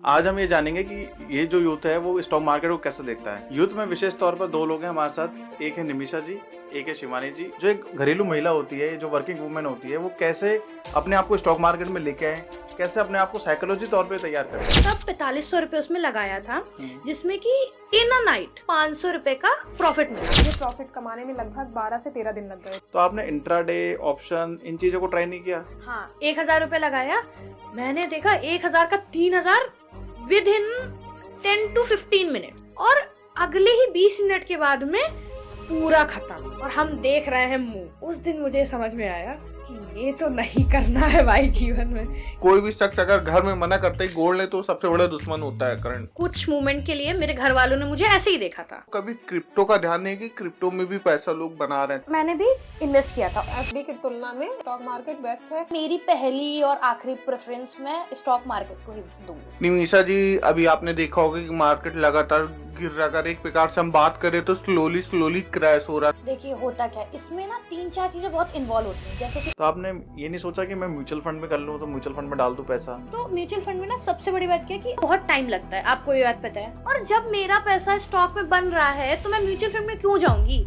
आज हम ये जानेंगे कि ये जो यूथ है वो स्टॉक मार्केट को कैसे देखता है। यूथ में विशेष तौर पर दो लोग हैं हमारे साथ, एक है निमिषा जी, एक है शिवानी जी। जो एक घरेलू महिला होती है, जो वर्किंग वुमेन होती है, वो कैसे अपने आप को स्टॉक मार्केट में लेके आए, कैसे अपने आप को साइकोलॉजी तौर पे तैयार करें। तब 4500 रुपए उसमें लगाया था, जिसमें कि इन अ नाइट 500 रुपए का प्रॉफिट मिला। मुझे प्रॉफिट कमाने में लगभग 12 से 13 दिन लग गए। तो आपने इंट्राडे, ऑप्शन, इन चीजों को ट्राई नहीं किया? हाँ, 1000 रुपए लगाया। मैंने देखा 1000 का 3000 विद इन 10 to 15 मिनट, और अगले ही 20 मिनट के बाद में पूरा खत्म, और हम देख रहे हैं मुंह। उस दिन मुझे समझ में आया कि ये तो नहीं करना है भाई जीवन में। कोई भी शख्स अगर घर में मना करते ही गोल्ड ले तो सबसे बड़ा दुश्मन होता है करंट। कुछ मोमेंट के लिए मेरे घर वालों ने मुझे ऐसे ही देखा था। कभी क्रिप्टो का ध्यान नहीं कि क्रिप्टो में भी पैसा लोग बना रहे हैं। मैंने भी इन्वेस्ट किया था। एफडी की तुलना में स्टॉक मार्केट बेस्ट है। मेरी पहली और आखिरी प्रेफरेंस मैं स्टॉक मार्केट को ही दूंगी। निमिषा जी, अभी आपने देखा होगा कि मार्केट लगातार गिर रहा है। अगर एक प्रकार से हम बात करें तो स्लोली क्रैश हो रहा है। देखिए होता क्या है, इसमें ना 3-4 चीजें बहुत इन्वॉल्व होती हैं। जैसे कि तो आपने ये नहीं सोचा कि मैं म्यूचुअल फंड में कर लूँ, तो म्यूचुअल फंड में डाल दूं पैसा? तो म्यूचुअल फंड में ना सबसे बड़ी बात क्या है कि बहुत टाइम लगता है, आपको ये बात पता है। और जब मेरा पैसा स्टॉक में बन रहा है तो मैं म्यूचुअल फंड में क्यों जाऊंगी।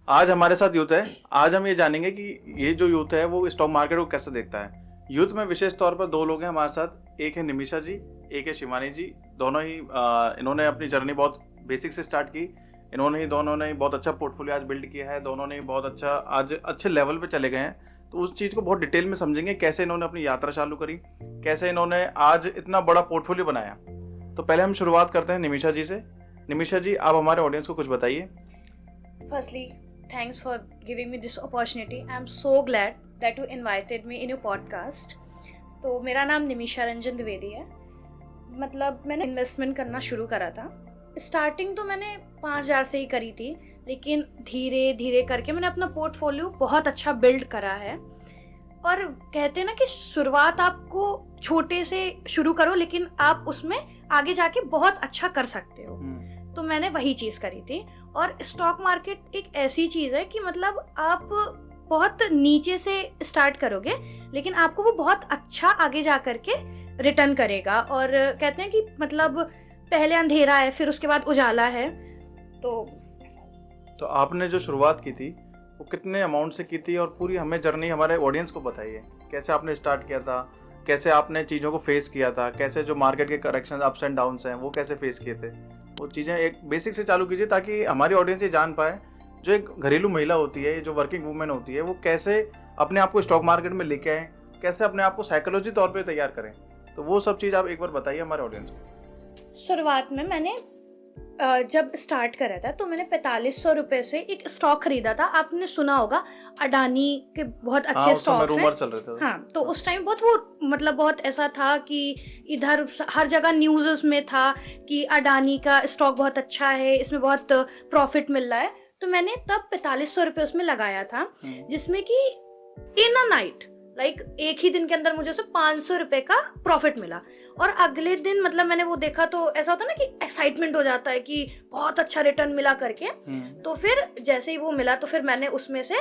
आज हमारे साथ यूथ है। आज हम ये जानेंगे कि ये जो यूथ है वो स्टॉक मार्केट को कैसे देखता है। यूथ में विशेष तौर पर दो लोग हैं हमारे साथ, एक है निमिषा जी, एक है शिवानी जी। दोनों ही इन्होंने अपनी जर्नी बहुत बेसिक से स्टार्ट की। दोनों ने बहुत अच्छा पोर्टफोलियो आज बिल्ड किया है। दोनों ने बहुत अच्छा आज अच्छे लेवल पे चले गए हैं। तो उस चीज़ को बहुत डिटेल में समझेंगे, कैसे इन्होंने अपनी यात्रा चालू करी, कैसे इन्होंने आज इतना बड़ा पोर्टफोलियो बनाया। तो पहले हम शुरुआत करते हैं निमिषा जी से। निमिषा जी, आप हमारे ऑडियंस को कुछ बताइए। Firstly, thanks for giving me this opportunity. I'm so glad that you invited me in your podcast. तो मेरा नाम निमिषा रंजन द्विवेदी है। मतलब मैंने इन्वेस्टमेंट करना शुरू करा था। स्टार्टिंग तो मैंने 5000 से ही करी थी, लेकिन धीरे धीरे करके मैंने अपना पोर्टफोलियो बहुत अच्छा बिल्ड करा है। और कहते हैं ना कि शुरुआत आपको छोटे से शुरू करो, लेकिन आप उसमें आगे जाके बहुत अच्छा कर सकते हो। तो मैंने वही चीज़ करी थी। और स्टॉक मार्केट एक ऐसी चीज़ है कि मतलब आप बहुत नीचे से स्टार्ट करोगे, लेकिन आपको वो बहुत अच्छा आगे जा करके रिटर्न करेगा। और कहते हैं कि मतलब पहले अंधेरा है, फिर उसके बाद उजाला है। तो आपने जो शुरुआत की थी वो कितने अमाउंट से की थी, और पूरी हमें जर्नी हमारे ऑडियंस को बताइए। कैसे आपने स्टार्ट किया था, कैसे आपने चीज़ों को फेस किया था, कैसे जो मार्केट के करेक्शन अप्स एंड डाउन्स हैं वो कैसे फेस किए थे। वो चीज़ें एक बेसिक से चालू कीजिए ताकि हमारी ऑडियंस ये जान पाए, जो एक घरेलू महिला होती है, जो वर्किंग वुमेन होती है, वो कैसे अपने आप को स्टॉक मार्केट में लेके आए, कैसे अपने आप को साइकोलॉजी तौर पे तैयार करें। तो वो सब चीज़ आप एक बार बताइए हमारे ऑडियंस को। शुरुआत में मैंने जब स्टार्ट करा था तो मैंने 4500 रुपए से एक स्टॉक खरीदा था। आपने सुना होगा अडानी के बहुत अच्छे स्टॉक्स हैं। चल रहे थे। हाँ, तो उस टाइम बहुत वो मतलब बहुत ऐसा था कि इधर हर जगह न्यूज़ में था कि अडानी का स्टॉक बहुत अच्छा है, इसमें बहुत प्रॉफिट मिल रहा है। तो मैंने तब 4500 रुपए उसमें लगाया था, जिसमें कि इन अ नाइट एक ही दिन के अंदर मुझे उसमें 500 रुपए का प्रॉफिट मिला। और अगले दिन मतलब मैंने वो देखा तो ऐसा होता है ना कि एक्साइटमेंट हो जाता है कि बहुत अच्छा रिटर्न मिला करके। तो फिर जैसे ही वो मिला तो फिर मैंने उसमें से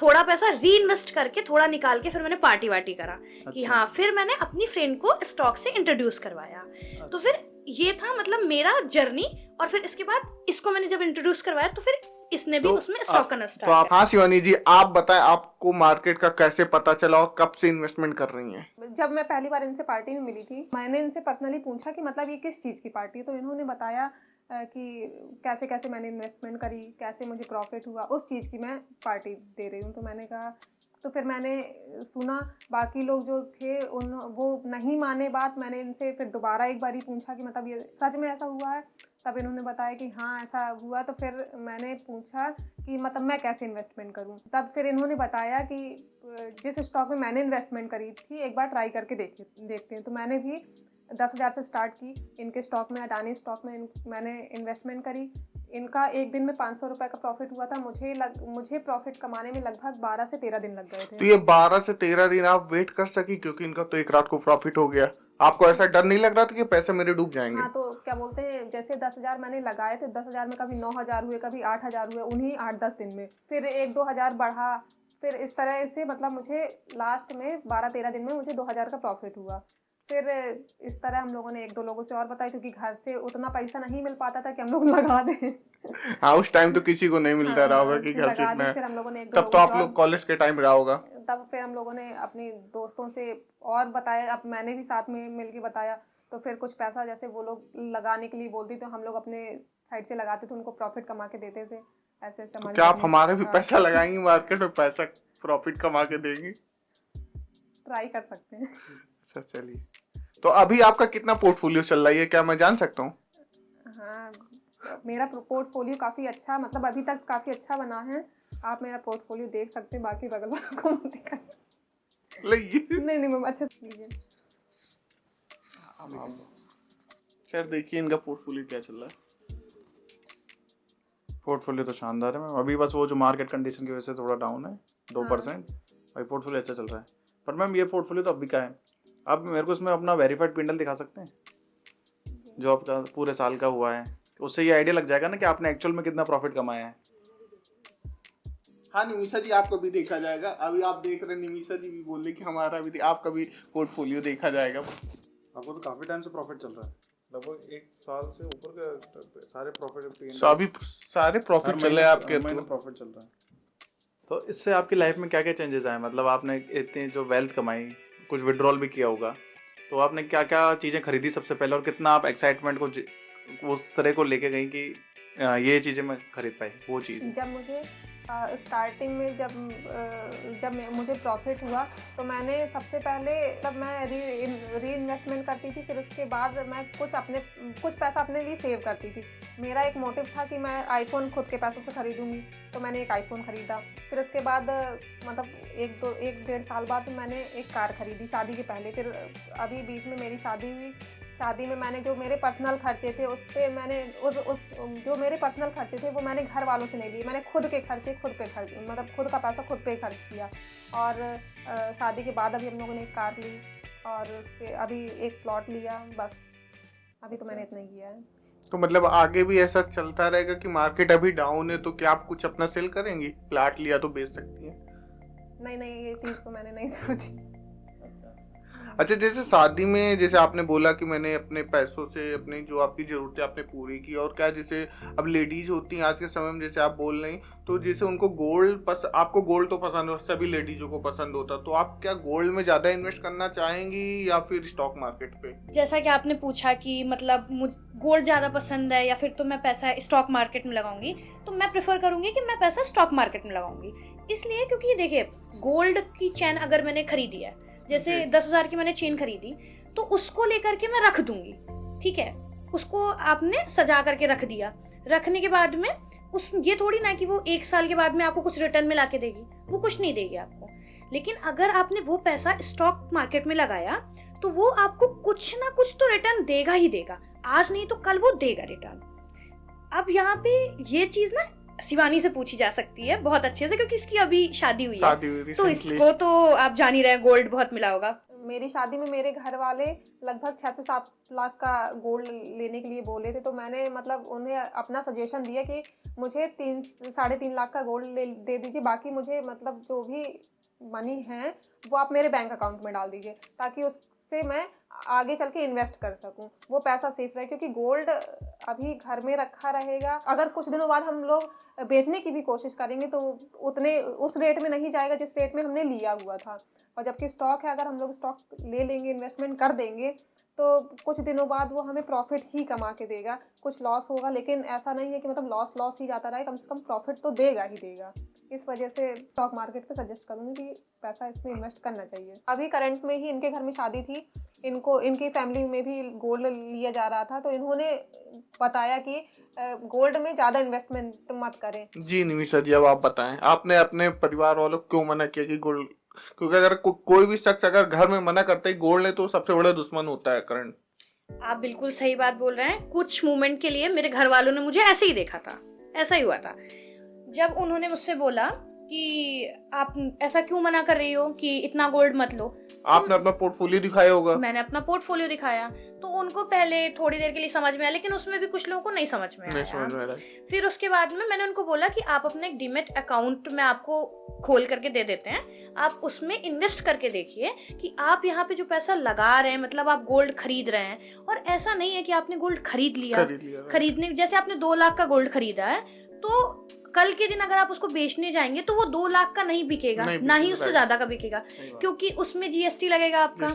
थोड़ा पैसा री इन्वेस्ट करके, थोड़ा निकाल के फिर मैंने पार्टी वार्टी करा। कि हाँ, फिर मैंने अपनी फ्रेंड को स्टॉक से इंट्रोड्यूस करवाया। तो फिर ये था मतलब मेरा जर्नी। और फिर इसके बाद इसको मैंने जब इंट्रोड्यूस करवाया तो फिर इसने भी उसमें स्टॉक करना स्टार्ट किया। हाँ शिवानी जी, आप बताएं आपको मार्केट का कैसे पता चला और कब से इन्वेस्टमेंट कर रही हैं? जब मैं पहली बार इनसे पार्टी में मिली थी, मैंने इनसे पर्सनली पूछा कि मतलब ये किस चीज़ की पार्टी है। तो इन्होंने बताया कि कैसे कैसे मैंने इन्वेस्टमेंट करी, कैसे मुझे प्रॉफिट हुआ, उस चीज़ की मैं पार्टी दे रही हूँ। तो मैंने कहा, तो फिर मैंने सुना, बाकी लोग जो थे वो नहीं माने बात। मैंने इनसे फिर दोबारा एक बार ही पूछा कि मतलब ये सच में ऐसा हुआ है। तब इन्होंने बताया कि हाँ ऐसा हुआ। तो फिर मैंने पूछा कि मतलब मैं कैसे इन्वेस्टमेंट करूँ। तब फिर इन्होंने बताया कि जिस स्टॉक में मैंने इन्वेस्टमेंट करी थी एक बार ट्राई करके देखते हैं। तो मैंने भी 10,000 से स्टार्ट की। इनके स्टॉक में, अडानी स्टॉक में मैंने इन्वेस्टमेंट करी। इनका एक दिन में 500 रुपए का प्रॉफिट हुआ था। मुझे प्रॉफिट कमाने में लगभग 12 से 13 दिन लग गए थे। तो ये 12 से 13 दिन आप वेट कर सकी, क्योंकि इनका तो एक रात को प्रॉफिट हो गया। आपको ऐसा डर नहीं लग रहा था कि पैसे मेरे डूब जाएंगे? हाँ, तो क्या बोलते हैं, जैसे 10,000 मैंने लगाए थे, 10,000 में कभी 9,000 हुए, कभी 8,000 हुए, उन्हीं 8-10 दिन में। फिर 1-2 हज़ार बढ़ा। फिर इस तरह से मतलब मुझे लास्ट में 12-13 दिन में मुझे 2,000 का प्रॉफिट हुआ। फिर इस तरह हम लोगों ने 1-2 लोगों से और बताया, क्योंकि घर से उतना पैसा नहीं मिल पाता था कि हम लोग लगा दें। हाँ, उस टाइम तो किसी को नहीं मिलता रहा होगा कि फिर घर से लगा इतना दी। है। फिर हम लोगों ने 1-2 तब लोगों तो से आप और लोग कॉलेज के टाइम रहा होगा। तब फिर हम लोगों ने अपने दोस्तों से और बताया, अब मैंने भी साथ में मिल के बताया, तो फिर कुछ पैसा जैसे वो लोग लगाने के लिए बोलती तो हम लोग अपने साइड से लगाते थे, उनको प्रॉफिट कमा के देते थे। ऐसे तो समझ क्या आप लीजिए। हमारे भी हाँ, पैसा लगाएंगी मार्केट में, पैसा प्रॉफिट कमा के देंगी? ट्राई कर सकते हैं। अच्छा चलिए, तो अभी आपका कितना पोर्टफोलियो चल रहा है, ये क्या मैं जान सकता हूँ? हाँ, मेरा पोर्टफोलियो काफ़ी अच्छा, मतलब अभी तक काफ़ी अच्छा बना है। आप मेरा पोर्टफोलियो देख सकते हैं, बाकी बगल वालों को मत दिखाइए। नहीं नहीं मैम, अच्छे से लीजिए। खैर देखिए इनका पोर्टफोलियो क्या चल रहा है। पोर्टफोलियो तो शानदार है मैम, अभी बस वो जो मार्केट कंडीशन की वजह से थोड़ा डाउन है 2%। भाई पोर्टफोलियो अच्छा चल रहा है। पर मैम ये पोर्टफोलियो तो अभी का है, आप मेरे को इसमें अपना वेरीफाइड पिंडल दिखा सकते हैं जो आपका पूरे साल का हुआ है? उससे ये आइडिया लग जाएगा ना कि आपने एक्चुअल में कितना प्रॉफिट कमाया है। हाँ निमिषा जी, आपको भी देखा जाएगा। अभी आप देख रहे हैं, निमिषा जी भी बोल रही कि हमारा भी आपका भी पोर्टफोलियो देखा जाएगा। आपको तो काफी टाइम से प्रॉफिट चल रहा है, लगभग 1 साल से ऊपर का सारे प्रॉफिट। अभी सारे प्रॉफिट चल रहे हैं आपके तो। प्रॉफिट चल रहा है। तो इससे आपकी लाइफ में क्या क्या चेंजेस आए? मतलब आपने इतनी जो वेल्थ कमाई, कुछ विड्रॉल भी किया होगा, तो आपने क्या क्या चीज़ें खरीदी सबसे पहले, और कितना आप एक्साइटमेंट को उस तरह को लेके गई कि ये चीज़ें मैं खरीद पाई वो चीज़? जब मुझे स्टार्टिंग में मुझे प्रॉफिट हुआ, तो मैंने सबसे पहले तब मैं री इन्वेस्टमेंट करती थी। फिर उसके बाद मैं कुछ पैसा अपने लिए सेव करती थी। मेरा एक मोटिव था कि मैं आईफोन खुद के पैसों से खरीदूंगी, तो मैंने एक आईफोन खरीदा। फिर उसके बाद मतलब 1-1.5 साल बाद मैंने एक कार खरीदी शादी के पहले। फिर अभी बीच में मेरी शादी हुई। शादी में मैंने जो मेरे पर्सनल खर्चे थे उस पे मैंने जो मेरे पर्सनल खर्चे थे वो मैंने घर वालों से नहीं लिए, मैंने खुद के खर्चे मतलब खुद का पैसा खुद पे खर्च किया। और शादी के बाद अभी हम लोगों ने एक कार ली और उसके अभी एक प्लॉट लिया, बस अभी तो मैंने इतना ही किया है। तो मतलब आगे भी ऐसा चलता रहेगा कि मार्केट अभी डाउन है तो क्या आप कुछ अपना सेल करेंगी? प्लाट लिया तो बेच सकती हैं। नहीं, ये चीज़ तो मैंने नहीं सोची। अच्छा, जैसे शादी में जैसे आपने बोला कि मैंने अपने पैसों से अपनी जो आपकी जरूरतें आपने पूरी की, और क्या जैसे अब लेडीज होती हैं आज के समय में, जैसे आप बोल रही, तो जैसे उनको आपको गोल्ड तो पसंद हो, सभी लेडीजों को पसंद होता, तो आप क्या गोल्ड में ज्यादा इन्वेस्ट करना चाहेंगी या फिर स्टॉक मार्केट पे? जैसा कि आपने पूछा कि मतलब गोल्ड ज़्यादा पसंद है या फिर तो मैं पैसा स्टॉक मार्केट में लगाऊंगी, तो मैं प्रेफर करूंगी कि मैं पैसा स्टॉक मार्केट में लगाऊंगी। इसलिए क्योंकि देखिए, गोल्ड की चेन अगर मैंने खरीदी है, जैसे 10,000 की मैंने चेन खरीदी, तो उसको लेकर के मैं रख दूंगी, ठीक है। उसको आपने सजा करके रख दिया, रखने के बाद में ये थोड़ी ना कि वो 1 साल के बाद में आपको कुछ रिटर्न में ला के देगी, वो कुछ नहीं देगी आपको। लेकिन अगर आपने वो पैसा स्टॉक मार्केट में लगाया तो वो आपको कुछ ना कुछ तो रिटर्न देगा ही देगा, आज नहीं तो कल वो देगा रिटर्न। अब यहाँ पे ये चीज ना शिवानी से पूछी जा सकती है बहुत अच्छे से, क्योंकि इसकी अभी शादी हुई है, तो recently। इसको तो आप जान ही रहे हैं, गोल्ड बहुत मिला होगा। मेरी शादी में मेरे घर वाले लगभग 6 से 7 लाख का गोल्ड लेने के लिए बोले थे, तो मैंने मतलब उन्हें अपना सजेशन दिया कि मुझे 3-3.5 लाख का गोल्ड दे दीजिए, बाकी मुझे मतलब जो भी मनी है वो आप मेरे बैंक अकाउंट में डाल दीजिए, ताकि उससे मैं आगे चल के इन्वेस्ट कर सकूं, वो पैसा सेफ रहे। क्योंकि गोल्ड अभी घर में रखा रहेगा, अगर कुछ दिनों बाद हम लोग बेचने की भी कोशिश करेंगे तो उस रेट में नहीं जाएगा जिस रेट में हमने लिया हुआ था। और जबकि स्टॉक है, अगर हम लोग स्टॉक ले लेंगे, इन्वेस्टमेंट कर देंगे, तो कुछ दिनों बाद वो हमें प्रॉफिट ही कमा के देगा। कुछ लॉस होगा, लेकिन ऐसा नहीं है कि मतलब लॉस ही जाता रहे, कम से कम प्रॉफिट तो देगा ही देगा। इस वजह से स्टॉक मार्केट पे सजेस्ट करूँगी कि पैसा इसमें इन्वेस्ट करना चाहिए। अभी करंट में ही इनके घर में शादी थी, इनकी फैमिली में भी गोल्ड लिया जा रहा था, तो इन्होंने बताया कि गोल्ड में ज़्यादा इन्वेस्टमेंट मत करें। जी निमिषा जी, अब आप बताएं, आपने अपने परिवार वालों को क्यों मना किया कि गोल्ड? क्योंकि अगर कोई भी शख्स अगर घर में मना करता है गोल्ड ले, तो सबसे बड़ा दुश्मन होता है करंट। आप बिल्कुल सही बात बोल रहे हैं। कुछ मोमेंट के लिए मेरे घर वालों ने मुझे ऐसे ही देखा था, ऐसा ही हुआ था। जब उन्होंने मुझसे बोला कि आप ऐसा क्यों मना कर रही हो कि इतना गोल्ड मत लो। आपने अपना पोर्टफोलियो दिखाया होगा। मैंने अपना पोर्टफोलियो दिखाया तो उनको पहले थोड़ी देर के लिए समझ में आया, लेकिन उसमें भी कुछ लोगों को नहीं समझ में नहीं समझ में आया। आ रहा। फिर उसके बाद में मैंने उनको बोला कि आप अपना एक डीमेट अकाउंट में आपको खोल करके दे देते हैं, आप उसमें इन्वेस्ट करके देखिए कि आप यहाँ पे जो पैसा लगा रहे हैं, मतलब आप गोल्ड खरीद रहे हैं, और ऐसा नहीं है कि आपने गोल्ड खरीद लिया, खरीदने जैसे आपने 2 लाख का गोल्ड खरीदा है तो कल के दिन अगर आप उसको बेचने जाएंगे तो वो 2 लाख का नहीं बिकेगा, ना ही उससे ज्यादा का बिकेगा, क्योंकि उसमें जीएसटी लगेगा, आपका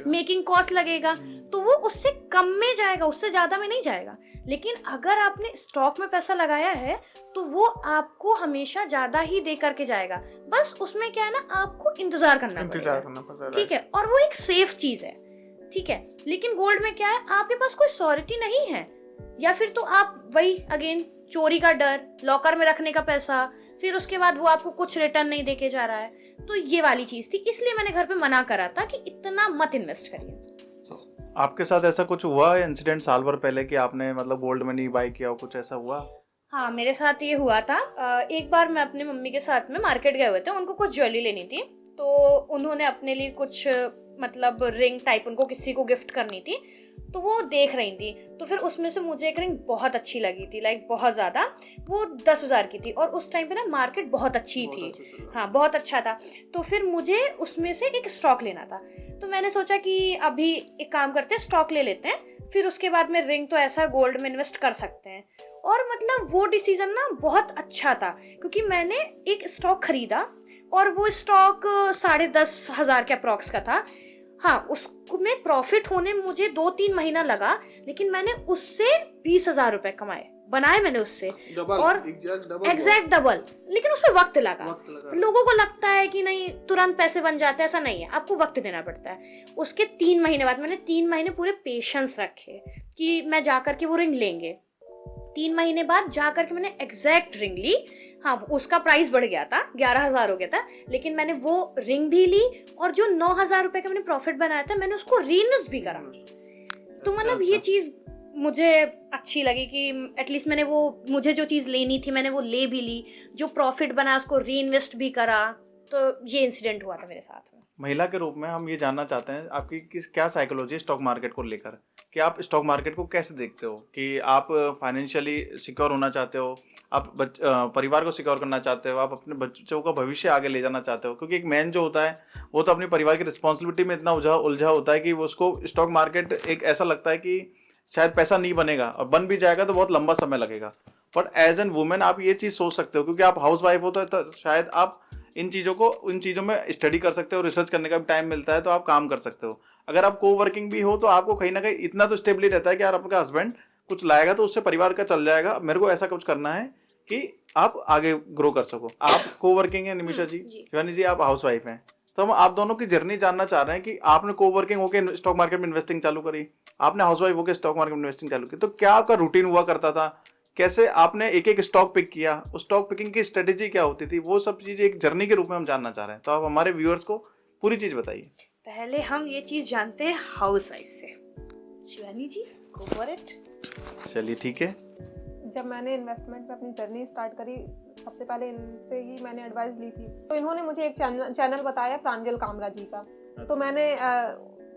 मेकिंग कॉस्ट लगेगा, तो वो उससे कम में जाएगा, उससे ज्यादा में नहीं जाएगा। लेकिन अगर आपने स्टॉक में पैसा लगाया है तो वो आपको हमेशा ज्यादा ही दे करके जाएगा, बस उसमें क्या है ना, आपको इंतजार करना पड़ेगा, ठीक है, और वो एक सेफ चीज है, ठीक है। लेकिन गोल्ड में क्या है, आपके पास कोई श्योरिटी नहीं है, या फिर तो आप वही अगेन चोरी का डर, लॉकर में रखने का पैसा, फिर उसके बाद वो आपको कुछ रिटर्न नहीं देके जा रहा है, तो ये वाली चीज थी, इसलिए मैंने घर पे मना करा था कि इतना मत इन्वेस्ट करिए। आपके साथ ऐसा कुछ हुआ इंसिडेंट साल भर पहले कि आपने मतलब गोल्ड में नहीं बाय किया हो, कुछ ऐसा हुआ? हाँ, मेरे साथ ये हुआ था। एक बार मैं अपनी मम्मी के साथ में मार्केट गए हुए थे, उनको कुछ ज्वेलरी लेनी थी, तो उन्होंने अपने लिए कुछ मतलब रिंग टाइप उनको किसी को गिफ्ट करनी थी, तो वो देख रही थी, तो फिर उसमें से मुझे एक रिंग बहुत अच्छी लगी थी, लाइक बहुत ज़्यादा, वो 10,000 की थी, और उस टाइम पे ना मार्केट बहुत अच्छी थी, हाँ बहुत अच्छा था, तो फिर मुझे उसमें से एक स्टॉक लेना था, तो मैंने सोचा कि अभी एक काम करते हैं, स्टॉक ले लेते हैं, फिर उसके बाद में रिंग तो ऐसा गोल्ड में इन्वेस्ट कर सकते हैं। और मतलब वो डिसीजन ना बहुत अच्छा था, क्योंकि मैंने एक स्टॉक खरीदा और वो स्टॉक 10,500 के अप्रॉक्स का था। हाँ, उसमें प्रॉफिट होने मुझे 2-3 महीना लगा, लेकिन मैंने उससे 20,000 रुपए कमाए, बनाए मैंने उससे, और एग्जैक्ट डबल, लेकिन उसमें वक्त लगा। लोगों को लगता है कि नहीं तुरंत पैसे बन जाते हैं, ऐसा नहीं है, आपको वक्त देना पड़ता है। उसके 3 महीने बाद मैंने 3 महीने पूरे पेशेंस रखे कि मैं जाकर के वो रिंग लेंगे। 3 महीने बाद जाकर के मैंने एग्जैक्ट रिंग ली। हाँ, उसका प्राइस बढ़ गया था, 11,000 हो गया था, लेकिन मैंने वो रिंग भी ली, और जो 9,000 रुपए का मैंने प्रॉफिट बनाया था मैंने उसको रीइन्वेस्ट भी करा। तो मतलब ये चीज मुझे अच्छी लगी कि एटलीस्ट मैंने वो, मुझे जो चीज लेनी थी मैंने वो ले भी ली, जो प्रॉफिट बना उसको रीइन्वेस्ट भी करा। तो ये इंसिडेंट हुआ था मेरे साथ में। महिला के रूप में हम ये जानना चाहते हैं आपकी क्या साइकोलॉजी है स्टॉक मार्केट को लेकर, कि आप स्टॉक मार्केट को कैसे देखते हो, कि आप फाइनेंशियली सिक्योर होना चाहते हो, आप परिवार को सिक्योर करना चाहते हो, आप अपने बच्चों का भविष्य आगे ले जाना चाहते हो, क्योंकि एक मैन जो होता है वो तो अपने परिवार की रिस्पॉन्सिबिलिटी में इतना उलझा होता है कि उसको स्टॉक मार्केट एक ऐसा लगता है कि शायद पैसा नहीं बनेगा, और बन भी जाएगा तो बहुत लंबा समय लगेगा। बट एज एन वुमेन आप ये चीज़ सोच सकते हो, क्योंकि आप हाउस वाइफ हो तो शायद आप इन चीज़ों में स्टडी कर सकते हो, रिसर्च करने का भी टाइम मिलता है, तो आप काम कर सकते हो। अगर आप को वर्किंग भी हो तो आपको कहीं ना कहीं इतना तो स्टेबिलिटी रहता है कि यार आपका हस्बैंड कुछ लाएगा तो उससे परिवार का चल जाएगा, मेरे को ऐसा कुछ करना है कि आप आगे ग्रो कर सको। आप को वर्किंग है निमिषा जी, शिवानी जी आप हाउस वाइफ हैं, तो हम आप दोनों की जर्नी जानना चाह रहे हैं कि आपने को वर्किंग होकर स्टॉक मार्केट में इन्वेस्टिंग चालू करी, आपने हाउस वाइफ होकर स्टॉक मार्केट में इन्वेस्टिंग चालू की, तो क्या आपका रूटीन हुआ करता था, कैसे आपने एक एक स्टॉक पिक किया, उस स्टॉक पिकिंग की स्ट्रेटेजी क्या होती थी, वो सब चीज़ एक जर्नी के रूप में हम जानना चाह रहे हैं। तो आप हमारे व्यूअर्स को पूरी चीज़ बताइए। पहले हम ये चीज़ जानते हैं हाउस वाइफ से। शिवानी जी गो फॉर इट। चलिए ठीक है। जब मैंने इन्वेस्टमेंट में अपनी जर्नी स्टार्ट करी, सबसे पहले इनसे ही मैंने एडवाइस ली थी, तो इन्होंने मुझे एक चैनल बताया प्रांजल कामरा जी का, तो मैंने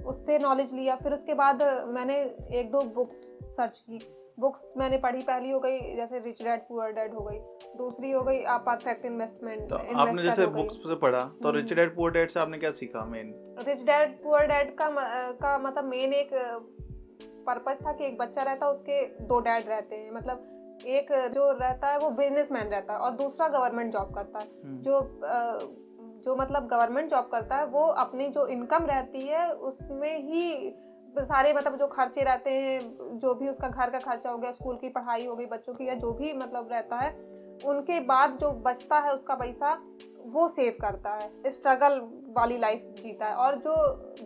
उससे नॉलेज लिया। फिर उसके बाद मैंने 1-2 बुक्स सर्च की, बुक्स मैंने पढ़ी। पहली हो गई जैसे रिच डैड पुअर डैड हो गई, दूसरी हो गई आप परफेक्ट इन्वेस्टमेंट। तो आपने जैसे बुक्स से पढ़ा तो रिच डैड पुअर डैड से आपने क्या सीखा? Main rich dad poor dad का मतलब मेन एक पर्पस था कि एक बच्चा रहता है, उसके 2 डैड रहते हैं, मतलब एक जो रहता है वो बिजनेसमैन रहता है और दूसरा गवर्नमेंट जॉब करता है। जो मतलब गवर्नमेंट जॉब करता है वो अपनी जो इनकम रहती है उसमें ही सारे मतलब जो खर्चे रहते हैं, जो भी उसका घर का खर्चा हो गया, स्कूल की पढ़ाई हो गई बच्चों की, या जो भी मतलब रहता है, उनके बाद जो बचता है उसका पैसा वो सेव करता है, स्ट्रगल वाली लाइफ जीता है। और जो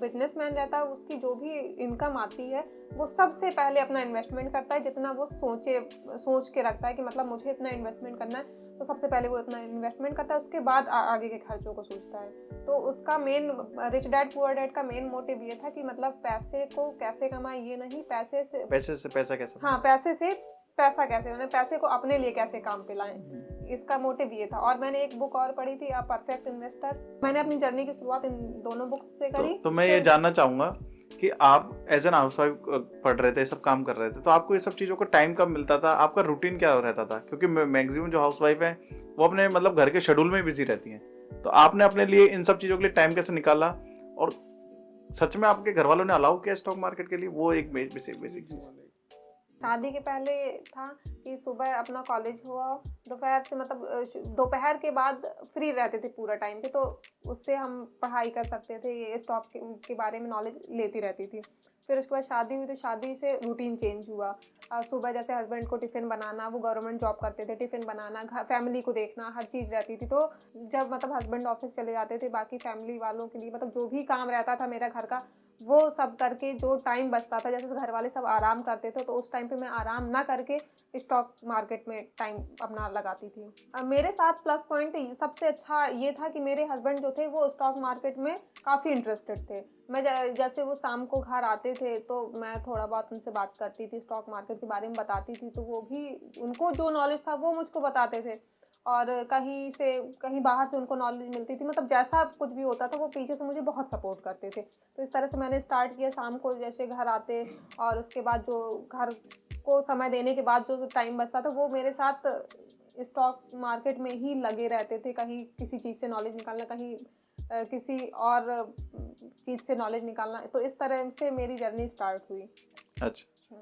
बिजनेसमैन रहता है उसकी जो भी इनकम आती है वो सबसे पहले अपना इन्वेस्टमेंट करता है, जितना वो सोच के रखता है कि मतलब मुझे इतना इन्वेस्टमेंट करना है, तो सबसे पहले वो इतना इन्वेस्टमेंट करता है, उसके बाद आगे के खर्चों को सोचता है। तो उसका main rich dad poor dad का मेन मोटिव ये था कि मतलब पैसे को कैसे कमाए, ये नहीं पैसे से पैसा कैसे, हाँ पैसे से पैसा कैसे, मतलब पैसे को अपने लिए कैसे काम पे लाएं, इसका मोटिव ये था। और मैंने एक बुक और पढ़ी थी, अ परफेक्ट इन्वेस्टर। मैंने अपनी जर्नी की शुरुआत इन दोनों बुक्स से करी। तो मैं ये जानना चाहूंगा कि आप एज एन हाउसवाइफ पढ़ रहे थे, सब काम कर रहे थे, तो आपको ये सब चीज़ों को टाइम कब मिलता था, आपका रूटीन क्या रहता था? क्योंकि मैक्सिमम जो हाउसवाइफ है वो अपने मतलब घर के शेड्यूल में बिजी रहती हैं, तो आपने अपने लिए इन सब चीज़ों के लिए टाइम कैसे निकाला? और सच में आपके घर वालों ने अलाउ किया स्टॉक मार्केट के लिए? वो एक बेसिक चीज़। शादी के पहले था कि सुबह अपना कॉलेज हुआ, दोपहर से मतलब दोपहर के बाद फ्री रहते थे पूरा टाइम पे, तो उससे हम पढ़ाई कर सकते थे, ये स्टॉक के बारे में नॉलेज लेती रहती थी। फिर उसके बाद शादी हुई, तो शादी से रूटीन चेंज हुआ। सुबह जैसे हस्बैंड को टिफ़िन बनाना, वो गवर्नमेंट जॉब करते थे, टिफ़िन बनाना, फैमिली को देखना, हर चीज़ रहती थी। तो जब मतलब हस्बैंड ऑफिस चले जाते थे, बाकी फैमिली वालों के लिए मतलब जो भी काम रहता था मेरा घर का, वो सब करके जो टाइम बचता था, जैसे घर वाले सब आराम करते थे, तो उस टाइम पे मैं आराम ना करके स्टॉक मार्केट में टाइम अपना लगाती थी। मेरे साथ प्लस पॉइंट सबसे अच्छा ये था कि मेरे हस्बैंड जो थे वो स्टॉक मार्केट में काफ़ी इंटरेस्टेड थे। मैं जैसे वो शाम को घर आते थे, तो मैं थोड़ा बहुत उनसे बात करती थी, स्टॉक मार्केट के बारे में बताती थी, तो वो भी, उनको जो नॉलेज था वो मुझको बताते थे। और कहीं बाहर से उनको नॉलेज मिलती थी, मतलब जैसा कुछ भी होता था वो पीछे से मुझे बहुत सपोर्ट करते थे। तो इस तरह से मैंने स्टार्ट किया। शाम को जैसे घर आते, और उसके बाद जो घर को समय देने के बाद जो टाइम बचता था, वो मेरे साथ स्टॉक मार्केट में ही लगे रहते थे। कहीं किसी चीज़ से नॉलेज निकालना, कहीं किसी और चीज़ से नॉलेज निकालना। तो इस तरह से मेरी जर्नी स्टार्ट हुई। अच्छा,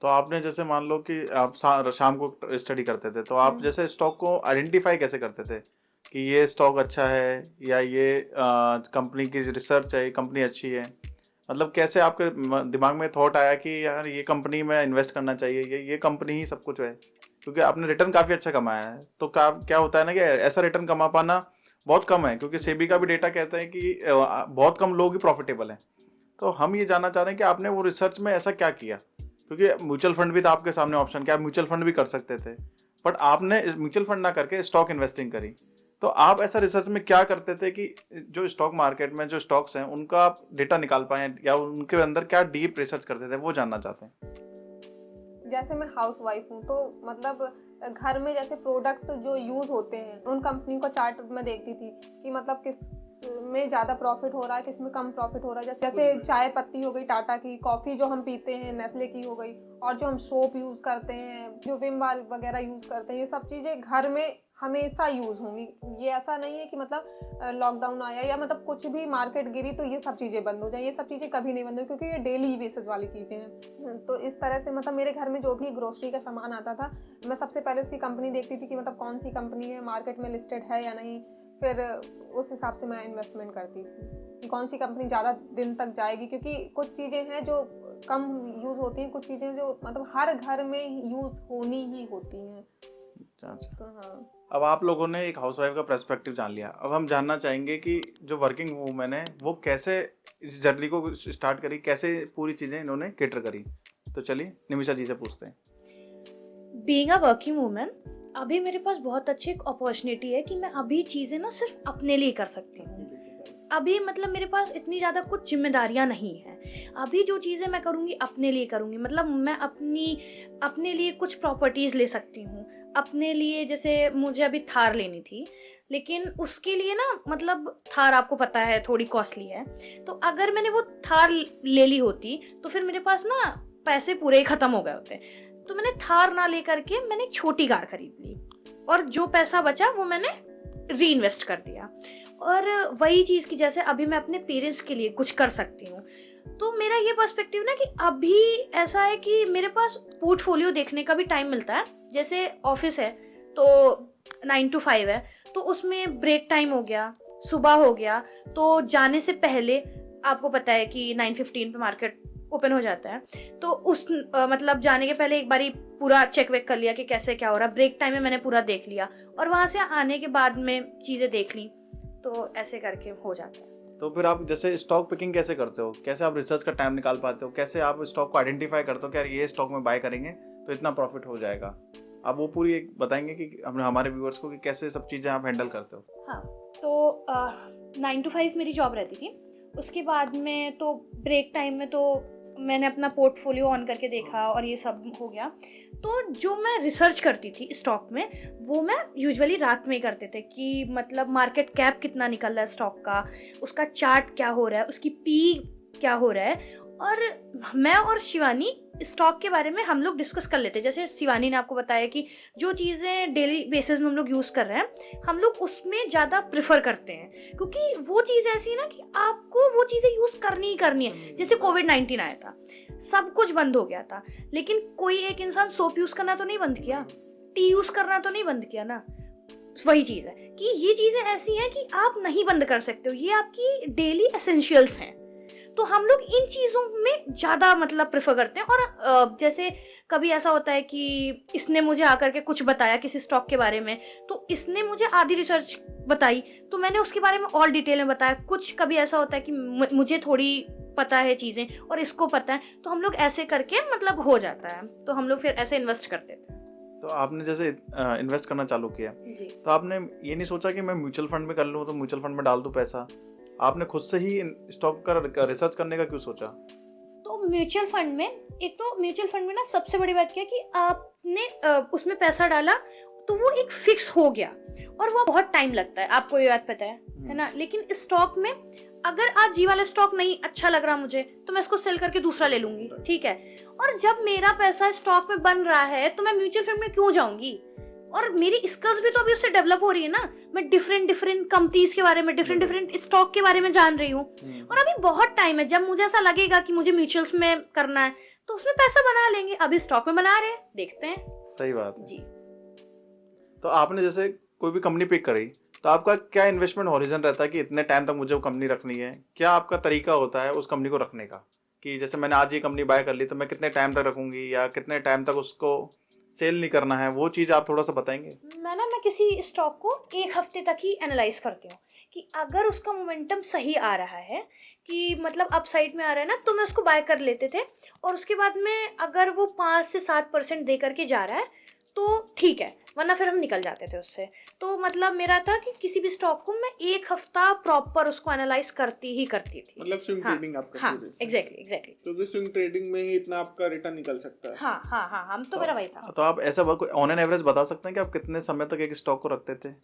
तो आपने जैसे मान लो कि आप शाम को स्टडी करते थे, तो आप जैसे स्टॉक को आइडेंटिफाई कैसे करते थे कि ये स्टॉक अच्छा है या ये कंपनी की रिसर्च है, ये कंपनी अच्छी है? मतलब कैसे आपके दिमाग में थॉट आया कि यार ये कंपनी में इन्वेस्ट करना चाहिए, ये कंपनी ही सब कुछ है? क्योंकि आपने रिटर्न काफ़ी अच्छा कमाया है, तो क्या होता है ना कि ऐसा रिटर्न कमा पाना बहुत कम है, क्योंकि सेबी का भी डेटा कहता है कि बहुत कम लोग ही प्रॉफिटेबल हैं। तो हम ये जानना चाह रहे हैं कि आपने वो रिसर्च में ऐसा क्या किया? क्योंकि म्यूचुअल फंड भी था आपके सामने ऑप्शन, कि आप म्यूचुअल फंड भी कर सकते थे, बट आपने म्यूचुअल फंड ना करके स्टॉक इन्वेस्टिंग करी। तो आप ऐसा रिसर्च में क्या करते थे कि जो स्टॉक मार्केट में जो स्टॉक्स हैं उनका आप डेटा निकाल पाए, या उनके अंदर क्या डीप रिसर्च करते थे, वो जानना चाहते हैं। जैसे मैं हाउस वाइफ हूँ, तो मतलब घर में जैसे प्रोडक्ट जो यूज़ होते हैं, उन कंपनी का चार्ट मैं देखती थी कि मतलब किस में ज़्यादा प्रॉफिट हो रहा है, किस में कम प्रॉफिट हो रहा है। जैसे चाय पत्ती हो गई टाटा की, कॉफ़ी जो हम पीते हैं नेस्ले की हो गई, और जो हम सोप यूज़ करते हैं, जो विम बार वगैरह यूज़ करते हैं, ये सब चीज़ें घर में हमेशा यूज़ होंगी। ये ऐसा नहीं है कि मतलब लॉकडाउन आया या मतलब कुछ भी मार्केट गिरी तो ये सब चीज़ें बंद हो जाए। ये सब चीज़ें कभी नहीं बंद हो, क्योंकि ये डेली बेसिस वाली चीज़ें हैं। तो इस तरह से मतलब मेरे घर में जो भी ग्रोसरी का सामान आता था, मैं सबसे पहले उसकी कंपनी देखती थी कि मतलब कौन सी कंपनी है, मार्केट में लिस्टेड है या नहीं। फिर उस हिसाब से मैं इन्वेस्टमेंट करती थी कि कौन सी कंपनी ज़्यादा दिन तक जाएगी, क्योंकि कुछ चीज़ें हैं जो कम यूज़ होती हैं, कुछ चीज़ें जो मतलब हर घर में यूज़ होनी ही होती हैं। अच्छा। तो हाँ, अब आप लोगों ने एक हाउसवाइफ का पर्सपेक्टिव जान लिया, अब हम जानना चाहेंगे कि जो वर्किंग वूमेन है वो कैसे इस जर्नी को स्टार्ट करी, कैसे पूरी चीज़ें इन्होंने कैटर करी। तो चलिए निमिषा जी से पूछते हैं। बीइंग अ वर्किंग वूमेन, अभी मेरे पास बहुत अच्छी एक अपॉर्चुनिटी है कि मैं अभी चीज़ें ना सिर्फ अपने लिए कर सकती हूँ। अभी मतलब मेरे पास इतनी ज़्यादा कुछ जिम्मेदारियाँ नहीं हैं। अभी जो चीज़ें मैं करूँगी अपने लिए करूँगी। मतलब मैं अपने लिए कुछ प्रॉपर्टीज़ ले सकती हूँ। अपने लिए जैसे मुझे अभी थार लेनी थी, लेकिन उसके लिए ना मतलब थार आपको पता है थोड़ी कॉस्टली है। तो अगर मैंने वो थार ले ली होती तो फिर मेरे पास ना पैसे पूरे ही ख़त्म हो गए होते। तो मैंने थार ना ले करके मैंने एक छोटी कार खरीद ली, और जो पैसा बचा वो मैंने री इन्वेस्ट कर दिया। और वही चीज़ की जैसे अभी मैं अपने पेरेंट्स के लिए कुछ कर सकती हूँ। तो मेरा ये पर्सपेक्टिव ना कि अभी ऐसा है कि मेरे पास पोर्टफोलियो देखने का भी टाइम मिलता है। जैसे ऑफिस है तो 9 to 5 है, तो उसमें ब्रेक टाइम हो गया, सुबह हो गया, तो जाने से पहले आपको पता है कि 9:15 पे मार्केट ओपन हो जाता है। तो उस मतलब जाने के पहले एक बारी पूरा चेक वेक कर लिया कि कैसे क्या हो रहा है। ब्रेक टाइम में मैंने पूरा देख लिया, और वहाँ से आने के बाद में चीज़ें देख ली। तो ऐसे करके हो जाता है। तो फिर आप जैसे स्टॉक पिकिंग कैसे करते हो, कैसे आप रिसर्च का टाइम निकाल पाते हो, कैसे आप स्टॉक को आइडेंटिफाई करते हो कि यार ये स्टॉक में बाय करेंगे तो इतना प्रॉफिट हो जाएगा? आप वो पूरी एक बताएंगे कि हमारे व्यूअर्स को कि कैसे सब चीज़ें आप हैंडल करते हो? हाँ, तो 9 to 5 मेरी जॉब रहती थी। उसके बाद में तो ब्रेक टाइम में तो मैंने अपना पोर्टफोलियो ऑन करके देखा और ये सब हो गया। तो जो मैं रिसर्च करती थी स्टॉक में, वो मैं यूजुअली रात में ही करते थे कि मतलब मार्केट कैप कितना निकल रहा है स्टॉक का, उसका चार्ट क्या हो रहा है, उसकी पी क्या हो रहा है। और मैं और शिवानी स्टॉक के बारे में हम लोग डिस्कस कर लेते हैं। जैसे शिवानी ने आपको बताया कि जो चीज़ें डेली बेसिस में हम लोग यूज़ कर रहे हैं, हम लोग उसमें ज़्यादा प्रेफर करते हैं, क्योंकि वो चीज़ ऐसी है ना कि आपको वो चीज़ें यूज़ करनी ही करनी है। जैसे कोविड-19 आया था, सब कुछ बंद हो गया था, लेकिन कोई एक इंसान सोप यूज़ करना तो नहीं बंद किया, टी यूज़ करना तो नहीं बंद किया ना। वही चीज़ है कि ये चीज़ें ऐसी हैं कि आप नहीं बंद कर सकते हो, ये आपकी डेली एसेंशियल्स हैं। तो हम लोग इन चीज़ों में ज़्यादा मतलब प्रेफर करते हैं। और जैसे कभी ऐसा होता है कि इसने मुझे आकर के कुछ बताया किसी स्टॉक के बारे में, तो इसने मुझे आधी रिसर्च बताई तो मैंने उसके बारे में और डिटेल में बताया। कुछ कभी ऐसा होता है कि मुझे थोड़ी पता है चीज़ें और इसको पता है, तो हम लोग ऐसे करके मतलब हो जाता है। तो हम लोग फिर ऐसे इन्वेस्ट करते थे। तो आपने जैसे इन्वेस्ट करना चालू किया, जी। तो आपने ये नहीं सोचा कि मैं म्यूचुअल फंड में कर लूँ, तो म्यूचुअल फंड में डाल दूँ पैसा? आपने खुद से ही स्टॉक का रिसर्च करने का क्यों सोचा? तो म्यूचुअल फंड में, एक तो म्यूचुअल फंड में ना सबसे बड़ी बात क्या है कि आपने उसमें पैसा डाला तो वो एक फिक्स हो गया, और वो बहुत टाइम लगता है, आपको ये बात पता है ना। लेकिन स्टॉक में अगर आज जी वाला स्टॉक नहीं अच्छा लग रहा मुझे, तो मैं इसको सेल करके दूसरा ले लूंगी, ठीक है। और जब मेरा पैसा स्टॉक में बन रहा है तो मैं म्यूचुअल फंड में क्यों जाऊंगी? और मेरी स्किल्स भी तो अभी उससे डेवलप हो रही है ना। मैं डिफरेंट कंपनीज के बारे में, डिफरेंट स्टॉक के बारे में जान रही हूँ। और अभी बहुत टाइम है, जब मुझे ऐसा लगेगा कि मुझे म्यूचुअल्स में करना है तो उसमें पैसा बना लेंगे। अभी स्टॉक में बना रहे हैं, देखते हैं। सही बात है जी। तो आपने जैसे कोई भी कंपनी पिक करी, तो आपका क्या इन्वेस्टमेंट हॉरिजन रहता है कि इतने टाइम तक मुझे वो कंपनी रखनी है? क्या आपका तरीका होता है उस कंपनी को रखने का, कि जैसे मैंने आज ये कंपनी बाय कर ली तो मैं कितने टाइम तक रखूंगी, या कितने टाइम तक उसको सेल नहीं करना है? वो चीज़ आप थोड़ा सा बताएंगे? मैं किसी स्टॉक को एक हफ्ते तक ही एनालाइज करती हूँ कि अगर उसका मोमेंटम सही आ रहा है, कि मतलब अपसाइड में आ रहा है ना, तो मैं उसको बाय कर लेते थे। और उसके बाद में अगर वो 5 से 7% दे करके जा रहा है तो ठीक है, वरना फिर हम निकल जाते थे उससे। तो मतलब मेरा था कि किसी भी स्टॉक को मैं एक हफ्ता प्रॉपर उसको एनालाइज करती ही करती थी। मतलब स्विंग हाँ, ट्रेडिंग आप हाँ, करते थे? एग्जैक्टली। क्योंकि स्विंग ट्रेडिंग में ही इतना आपका रिटर्न निकल सकता है। हाँ, हम तो मेरा वही था। तो आप ऐसा ऑन एन एवरेज बता सकते हैं कि आप कितने समय तक एक स्टॉक को रखते थे?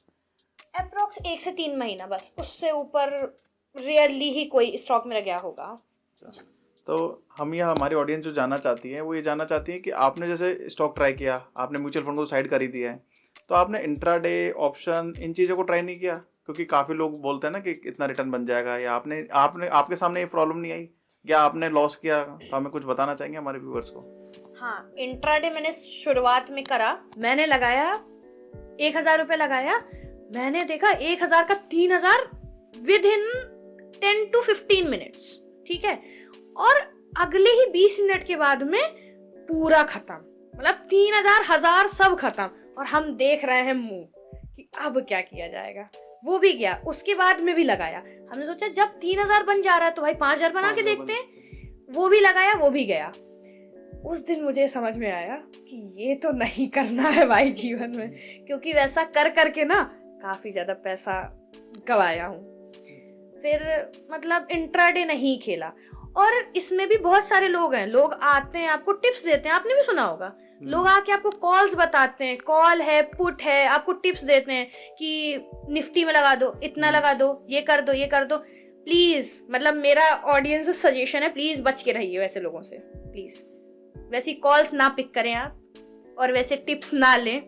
अप्रोक्स 1 से 3 महीना, बस उससे ऊपर रेयरली ही कोई स्टॉक मेरा गया होगा। तो हम या हमारी ऑडियंस जो जानना चाहती है वो ये जानना चाहती है कि आपने जैसे स्टॉक ट्राई किया, आपने म्यूचुअल फंड को साइड कर ही दिया है, तो आपने इंट्राडे, ऑप्शन, इन चीज़ों को ट्राई नहीं किया? क्योंकि काफ़ी लोग बोलते हैं ना कि इतना रिटर्न बन जाएगा, या आपने आपके सामने ये प्रॉब्लम नहीं आई, या आपने लॉस किया? तो हमें कुछ बताना चाहेंगे हमारे व्यूअर्स को? हाँ, इंट्राडे मैंने शुरुआत में करा। मैंने लगाया 1000 रुपये लगाया, मैंने देखा 1000 का 3000 विद इन 10 to 15 मिनट्स, ठीक है। और अगले ही 20 मिनट के बाद में पूरा खत्म, मतलब 3000 1000 सब खत्म। और हम देख रहे हैं मुंह कि अब क्या किया जाएगा। वो भी गया, उसके बाद में भी लगाया। हमने सोचा जब 3000 बन जा रहा है तो भाई 5000 बना के देखते हैं। वो भी लगाया, वो भी गया। उस दिन मुझे समझ में आया कि ये तो नहीं करना है भाई जीवन में, क्योंकि वैसा कर करके ना काफी ज्यादा पैसा गवाया हूँ। फिर मतलब इंट्राडे नहीं खेला। और इसमें भी बहुत सारे लोग हैं, लोग आते हैं आपको टिप्स देते हैं, आपने भी सुना होगा। लोग आके आपको कॉल्स बताते हैं, कॉल है, पुट है, आपको टिप्स देते हैं कि निफ्टी में लगा दो, इतना लगा दो, ये कर दो, ये कर दो। प्लीज, मतलब मेरा ऑडियंस सजेशन है, प्लीज बच के रहिए वैसे लोगों से। प्लीज वैसी कॉल्स ना पिक करें आप, और वैसे टिप्स ना लें।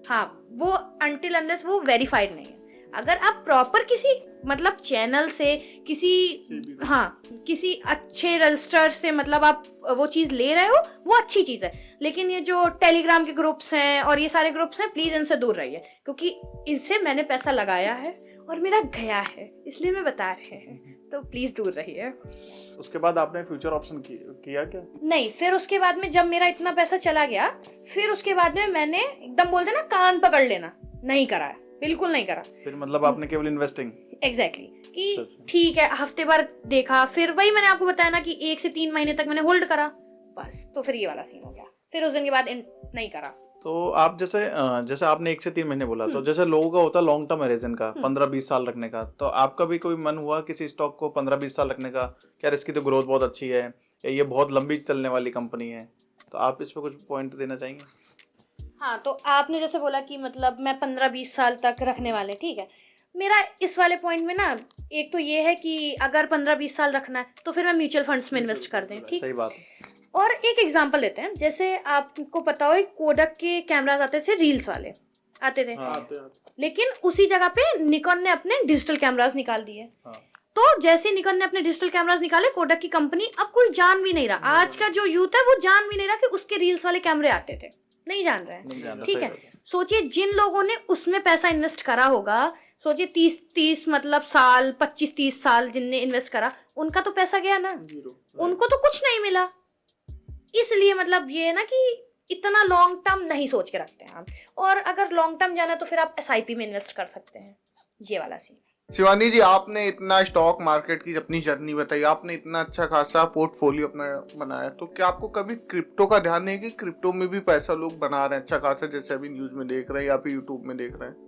हाँ, वो अनटिल अनलेस वो वेरीफाइड नहीं है। अगर आप प्रॉपर किसी मतलब चैनल से, किसी अच्छे रजिस्टर से मतलब आप वो चीज ले रहे हो, वो अच्छी चीज है। लेकिन ये जो टेलीग्राम के ग्रुप्स हैं और ये सारे ग्रुप्स हैं, प्लीज इनसे दूर रहिए, क्योंकि इनसे मैंने पैसा लगाया है और मेरा गया है, इसलिए मैं बता रहे हैं। तो प्लीज दूर रहिए। उसके बाद आपने फ्यूचर ऑप्शन किया क्या? नहीं, फिर उसके बाद में जब मेरा इतना पैसा चला गया, फिर उसके बाद में मैंने एकदम बोलते ना कान पकड़ लेना, नहीं करा है, बिल्कुल नहीं करा। फिर मतलब आपने केवल इन्वेस्टिंग? एग्जैक्टली कि ठीक है, हफ्ते भर देखा, फिर वही मैंने आपको बताया ना कि 1 से 3 महीने तक मैंने होल्ड करा, बस। तो फिर ये वाला सीन हो गया, फिर उस दिन के बाद नहीं करा। तो आप जैसे आपने 1 से 3 महीने बोला, तो जैसे लोगों का होता है लॉन्ग टर्म होराइजन का 15-20 साल रखने का, तो आपका भी कोई मन हुआ किसी स्टॉक को 15-20 साल रखने का? यार इसकी तो ग्रोथ बहुत अच्छी है, या ये बहुत लंबी चलने वाली कंपनी है, तो आप इस पे कुछ पॉइंट देना चाहेंगे? हाँ, तो आपने जैसे बोला कि मतलब मैं 15-20 साल तक रखने वाले, ठीक है। मेरा इस वाले पॉइंट में ना एक तो ये है कि अगर 15-20 साल रखना है तो फिर मैं म्यूचुअल फंड्स में इन्वेस्ट कर दें, ठीक। सही बात है। और एक एग्जांपल लेते हैं, जैसे आपको पता हो कोडक के कैमरास आते थे, रील्स वाले आते थे, हाँ, लेकिन उसी जगह पे निकॉन ने अपने डिजिटल कैमरास निकाल दिए। हाँ। तो जैसे निकॉन ने अपने डिजिटल कैमरास निकाले, कोडक की कंपनी अब कोई जान भी नहीं रहा, आज का जो यूथ है वो जान भी नहीं रहा कि उसके रील्स वाले कैमरे आते थे, नहीं जान रहे हैं, नहीं जानता, ठीक सही है। बात है। सोचिए जिन लोगों ने उसमें पैसा इन्वेस्ट करा होगा, सोचिए 30 मतलब साल, 25-30 साल जिनने इन्वेस्ट करा, उनका तो पैसा गया ना, उनको तो कुछ नहीं मिला। इसलिए मतलब ये है ना कि इतना लॉन्ग टर्म नहीं सोच के रखते हैं आप, और अगर लॉन्ग टर्म जाना है तो फिर आप SIP में इन्वेस्ट कर सकते हैं, ये वाला सीन। शिवानी जी, आपने इतना स्टॉक मार्केट की अपनी जर्नी बताई, आपने इतना अच्छा खासा पोर्टफोलियो अपना बनाया, तो क्या आपको कभी क्रिप्टो का ध्यान नहीं कि क्रिप्टो में भी पैसा लोग बना रहे हैं अच्छा खासा, जैसे अभी न्यूज में देख रहे हैं या फिर यूट्यूब में देख रहे हैं?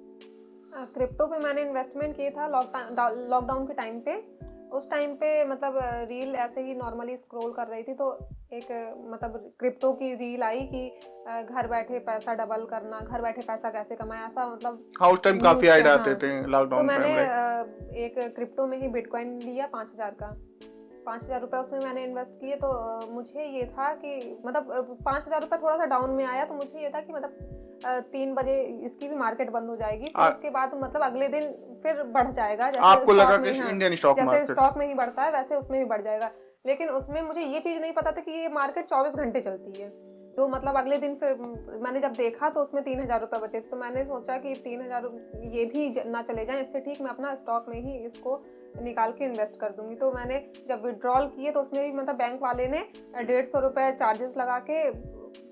क्रिप्टो पे मैंने इन्वेस्टमेंट किया था लॉकडाउन के टाइम पे। उस टाइम पे मतलब रील ऐसे ही नॉर्मली स्क्रॉल कर रही थी, तो एक मतलब क्रिप्टो की रील आई कि घर बैठे पैसा डबल करना, घर बैठे पैसा कैसे कमाया, ऐसा मतलब हाँ, उस टाइम काफी न्यूज़ ऐड पे, आते हाँ। थे तो लॉकडाउन मैंने टाइम। एक क्रिप्टो में ही बिटकॉइन लिया 5,000 का, 5,000 रुपये उसमें मैंने इन्वेस्ट किए। तो मुझे ये था कि मतलब 5,000 रुपये थोड़ा सा डाउन में आया, तो मुझे ये था कि मतलब 3 बजे इसकी भी मार्केट बंद हो जाएगी, फिर उसके बाद मतलब अगले दिन फिर बढ़ जाएगा, जैसे आपको लगा स्टॉक कि में, हाँ, इंडियन स्टॉक जैसे मार्केट स्टॉक में ही बढ़ता है वैसे उसमें भी बढ़ जाएगा। लेकिन उसमें मुझे ये चीज़ नहीं पता था कि ये मार्केट 24 घंटे चलती है। तो मतलब अगले दिन फिर मैंने जब देखा तो उसमें 3,000 रुपये बचे, तो मैंने सोचा कि 3,000 ये भी ना चले जाएं, इससे ठीक मैं अपना स्टॉक में ही इसको निकाल के इन्वेस्ट कर दूंगी। तो मैंने जब विड्रॉल किए तो उसमें भी मतलब बैंक वाले ने 150 रुपये चार्जेस लगा के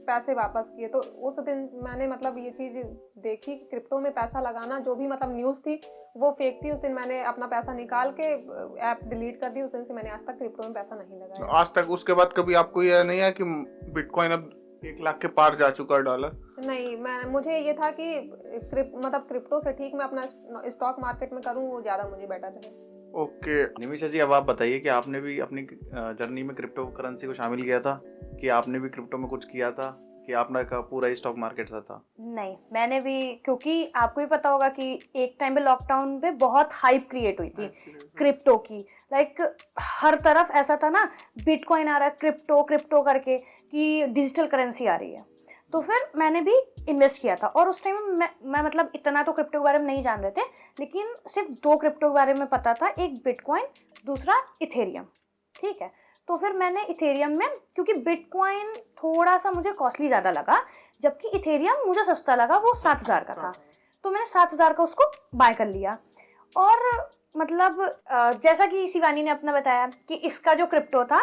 पैसे वापस किए। तो उस दिन मैंने मतलब ये चीज़ देखी कि क्रिप्टो में पैसा लगाना, जो भी मतलब न्यूज़ थी वो फेक थी। उस दिन मैंने अपना पैसा निकाल के ऐप डिलीट कर दी। उस दिन से मैंने आज तक क्रिप्टो में पैसा नहीं लगाया आज तक। उसके बाद कभी आपको यह नहीं है कि बिटकॉइन अब 1 लाख के पार जा चुका है डॉलर? नहीं, मुझे ये था कि मतलब क्रिप्टो से ठीक मैं अपना स्टॉक मार्केट में करूँ, वो ज़्यादा मुझे बेटर है। ओके। निमिषा जी, अब आप बताइए कि आपने भी अपनी जर्नी में क्रिप्टो करेंसी को शामिल किया था, कि आपने भी क्रिप्टो में कुछ किया था, कि आपने का पूरा ही स्टॉक मार्केट सा था? नहीं, मैंने भी, क्योंकि आपको ही पता होगा कि एक टाइम पे लॉकडाउन पे बहुत हाइप क्रिएट हुई थी क्रिप्टो की। लाइक हर तरफ ऐसा था ना, बिटकॉइन आ रहा है, क्रिप्टो क्रिप्टो करके, कि डिजिटल करेंसी आ रही है। तो फिर मैंने भी इन्वेस्ट किया था, और उस टाइम मैं मतलब इतना तो क्रिप्टो के बारे में नहीं जान रहे थे, लेकिन सिर्फ 2 क्रिप्टो के बारे में पता था, एक बिटकॉइन, दूसरा इथेरियम, ठीक है। तो फिर मैंने इथेरियम में, क्योंकि बिटकॉइन थोड़ा सा मुझे कॉस्टली ज़्यादा लगा, जबकि इथेरियम मुझे सस्ता लगा, वो 7,000 का था, तो मैंने 7,000 का उसको बाय कर लिया। और मतलब जैसा कि शिवानी ने अपना बताया कि इसका जो क्रिप्टो था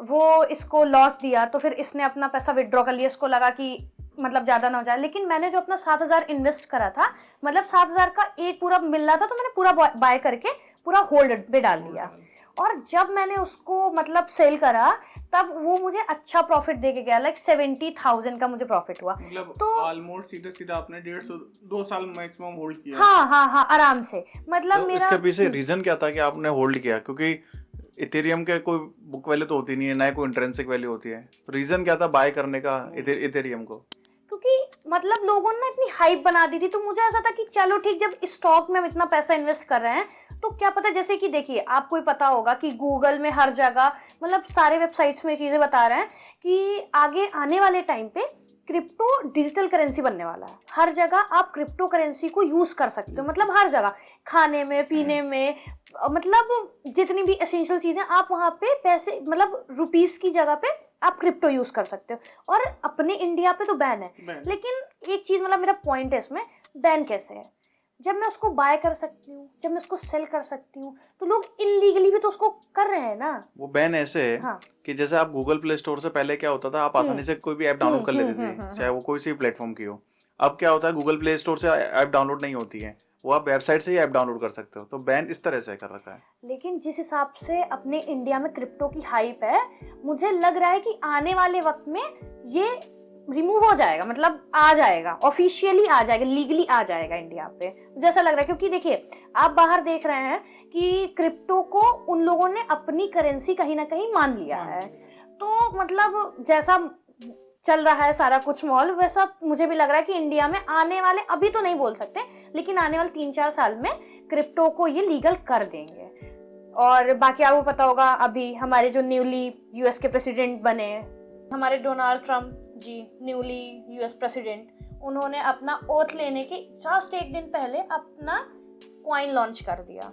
वो इसको लॉस दिया, तो फिर इसने अपना पैसा विड्रॉ कर लिया, इसको लगा कि मतलब ज़्यादा ना हो जाए। लेकिन मैंने जो अपना 7,000 इन्वेस्ट करा था, मतलब 7,000 का एक पूरा मिल रहा था, तो मैंने पूरा बाय करके पूरा होल्ड पे डाल दिया। और जब मैंने उसको मतलब सेल करा, तब वो मुझे अच्छा प्रॉफिट दे के गया, लाइक 70,000 का मुझे प्रॉफिट हुआ। मतलब तो ऑलमोस्ट सीधा सीधा आपने 1.5-2 साल मैक्सिमम होल्ड किया? हाँ, आराम से। मतलब तो मेरा इसके पीछे रीजन क्या था कि आपने होल्ड किया? क्योंकि इथेरियम के कोई बुक वैल्यू तो होती नहीं है, ना कोई इंट्रिंसिक वैल्यू होती है, रीजन क्या था बाय करने का इथेरियम को? क्योंकि मतलब लोगों ने इतनी हाइप बना दी थी, तो मुझे ऐसा था कि चलो ठीक, जब स्टॉक में हम इतना पैसा इन्वेस्ट कर रहे हैं, तो क्या पता, जैसे कि देखिए आपको ही पता होगा कि गूगल में हर जगह मतलब सारे वेबसाइट्स में चीज़ें बता रहे हैं कि आगे आने वाले टाइम पे क्रिप्टो डिजिटल करेंसी बनने वाला है। हर जगह आप क्रिप्टो करेंसी को यूज़ कर सकते हो, मतलब हर जगह, खाने में, पीने में, मतलब जितनी भी एसेंशियल चीज़ें, आप वहाँ पे पैसे मतलब रुपीस की जगह पे आप क्रिप्टो यूज़ कर सकते हो। और अपने इंडिया पे तो बैन है, लेकिन एक चीज़ मतलब मेरा पॉइंट है इसमें, बैन कैसे है? जब मैं उसको बाय कर सकती हूँ, जब मैं उसको सेल कर सकती हूँ, तो लोग इलीगली भी तो उसको कर रहे हैं ना। वो बैन ऐसे है, हाँ, कि जैसे आप गूगल प्ले स्टोर से पहले क्या होता था, आप आसानी से कोई भी ऐप डाउनलोड कर लेते थे, चाहे वो कोई सी प्लेटफॉर्म की हो। अब क्या होता है, गूगल प्ले स्टोर से ऐप डाउनलोड नहीं होती है, वो आप वेबसाइट से ही ऐप डाउनलोड कर सकते हो। तो बैन इस तरह से कर रखा है। लेकिन जिस हिसाब से अपने इंडिया में क्रिप्टो की हाइप है, मुझे लग रहा है कि आने वाले वक्त में ये रिमूव हो जाएगा, मतलब आ जाएगा, ऑफिशियली आ जाएगा, लीगली आ जाएगा इंडिया पे, जैसा लग रहा है। क्योंकि देखिए आप बाहर देख रहे हैं कि क्रिप्टो को उन लोगों ने अपनी करेंसी कहीं ना कहीं मान लिया है। तो मतलब जैसा चल रहा है सारा कुछ मॉल, वैसा मुझे भी लग रहा है कि इंडिया में आने वाले, अभी तो नहीं बोल सकते, लेकिन आने वाले 3-4 साल में क्रिप्टो को ये लीगल कर देंगे। और बाकी आपको पता होगा, अभी हमारे जो न्यूली यूएस के प्रेसिडेंट बने, हमारे डोनाल्ड ट्रम्प जी, न्यूली यूएस प्रेसिडेंट, उन्होंने अपना ओथ लेने के जस्ट एक दिन पहले अपना कॉइन लॉन्च कर दिया,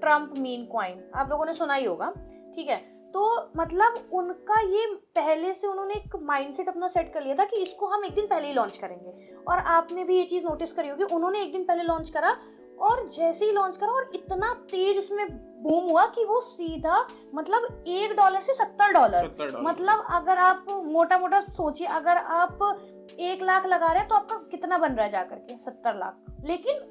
ट्रम्प मीन कॉइन, आप लोगों ने सुना ही होगा, ठीक है। तो मतलब उनका ये पहले से उन्होंने एक माइंडसेट अपना सेट कर लिया था कि इसको हम एक दिन पहले ही लॉन्च करेंगे। और आपने भी ये चीज़ नोटिस करी होगी, उन्होंने एक दिन पहले लॉन्च करा, और जैसे ही लॉन्च करा और इतना तेज उसमें बूम हुआ कि वो सीधा मतलब $1 से $70, मतलब अगर आप मोटा मोटा सोचिए, अगर आप 1 लाख लगा रहे हैं तो आपका कितना बन रहा है जाकर के 70 लाख। लेकिन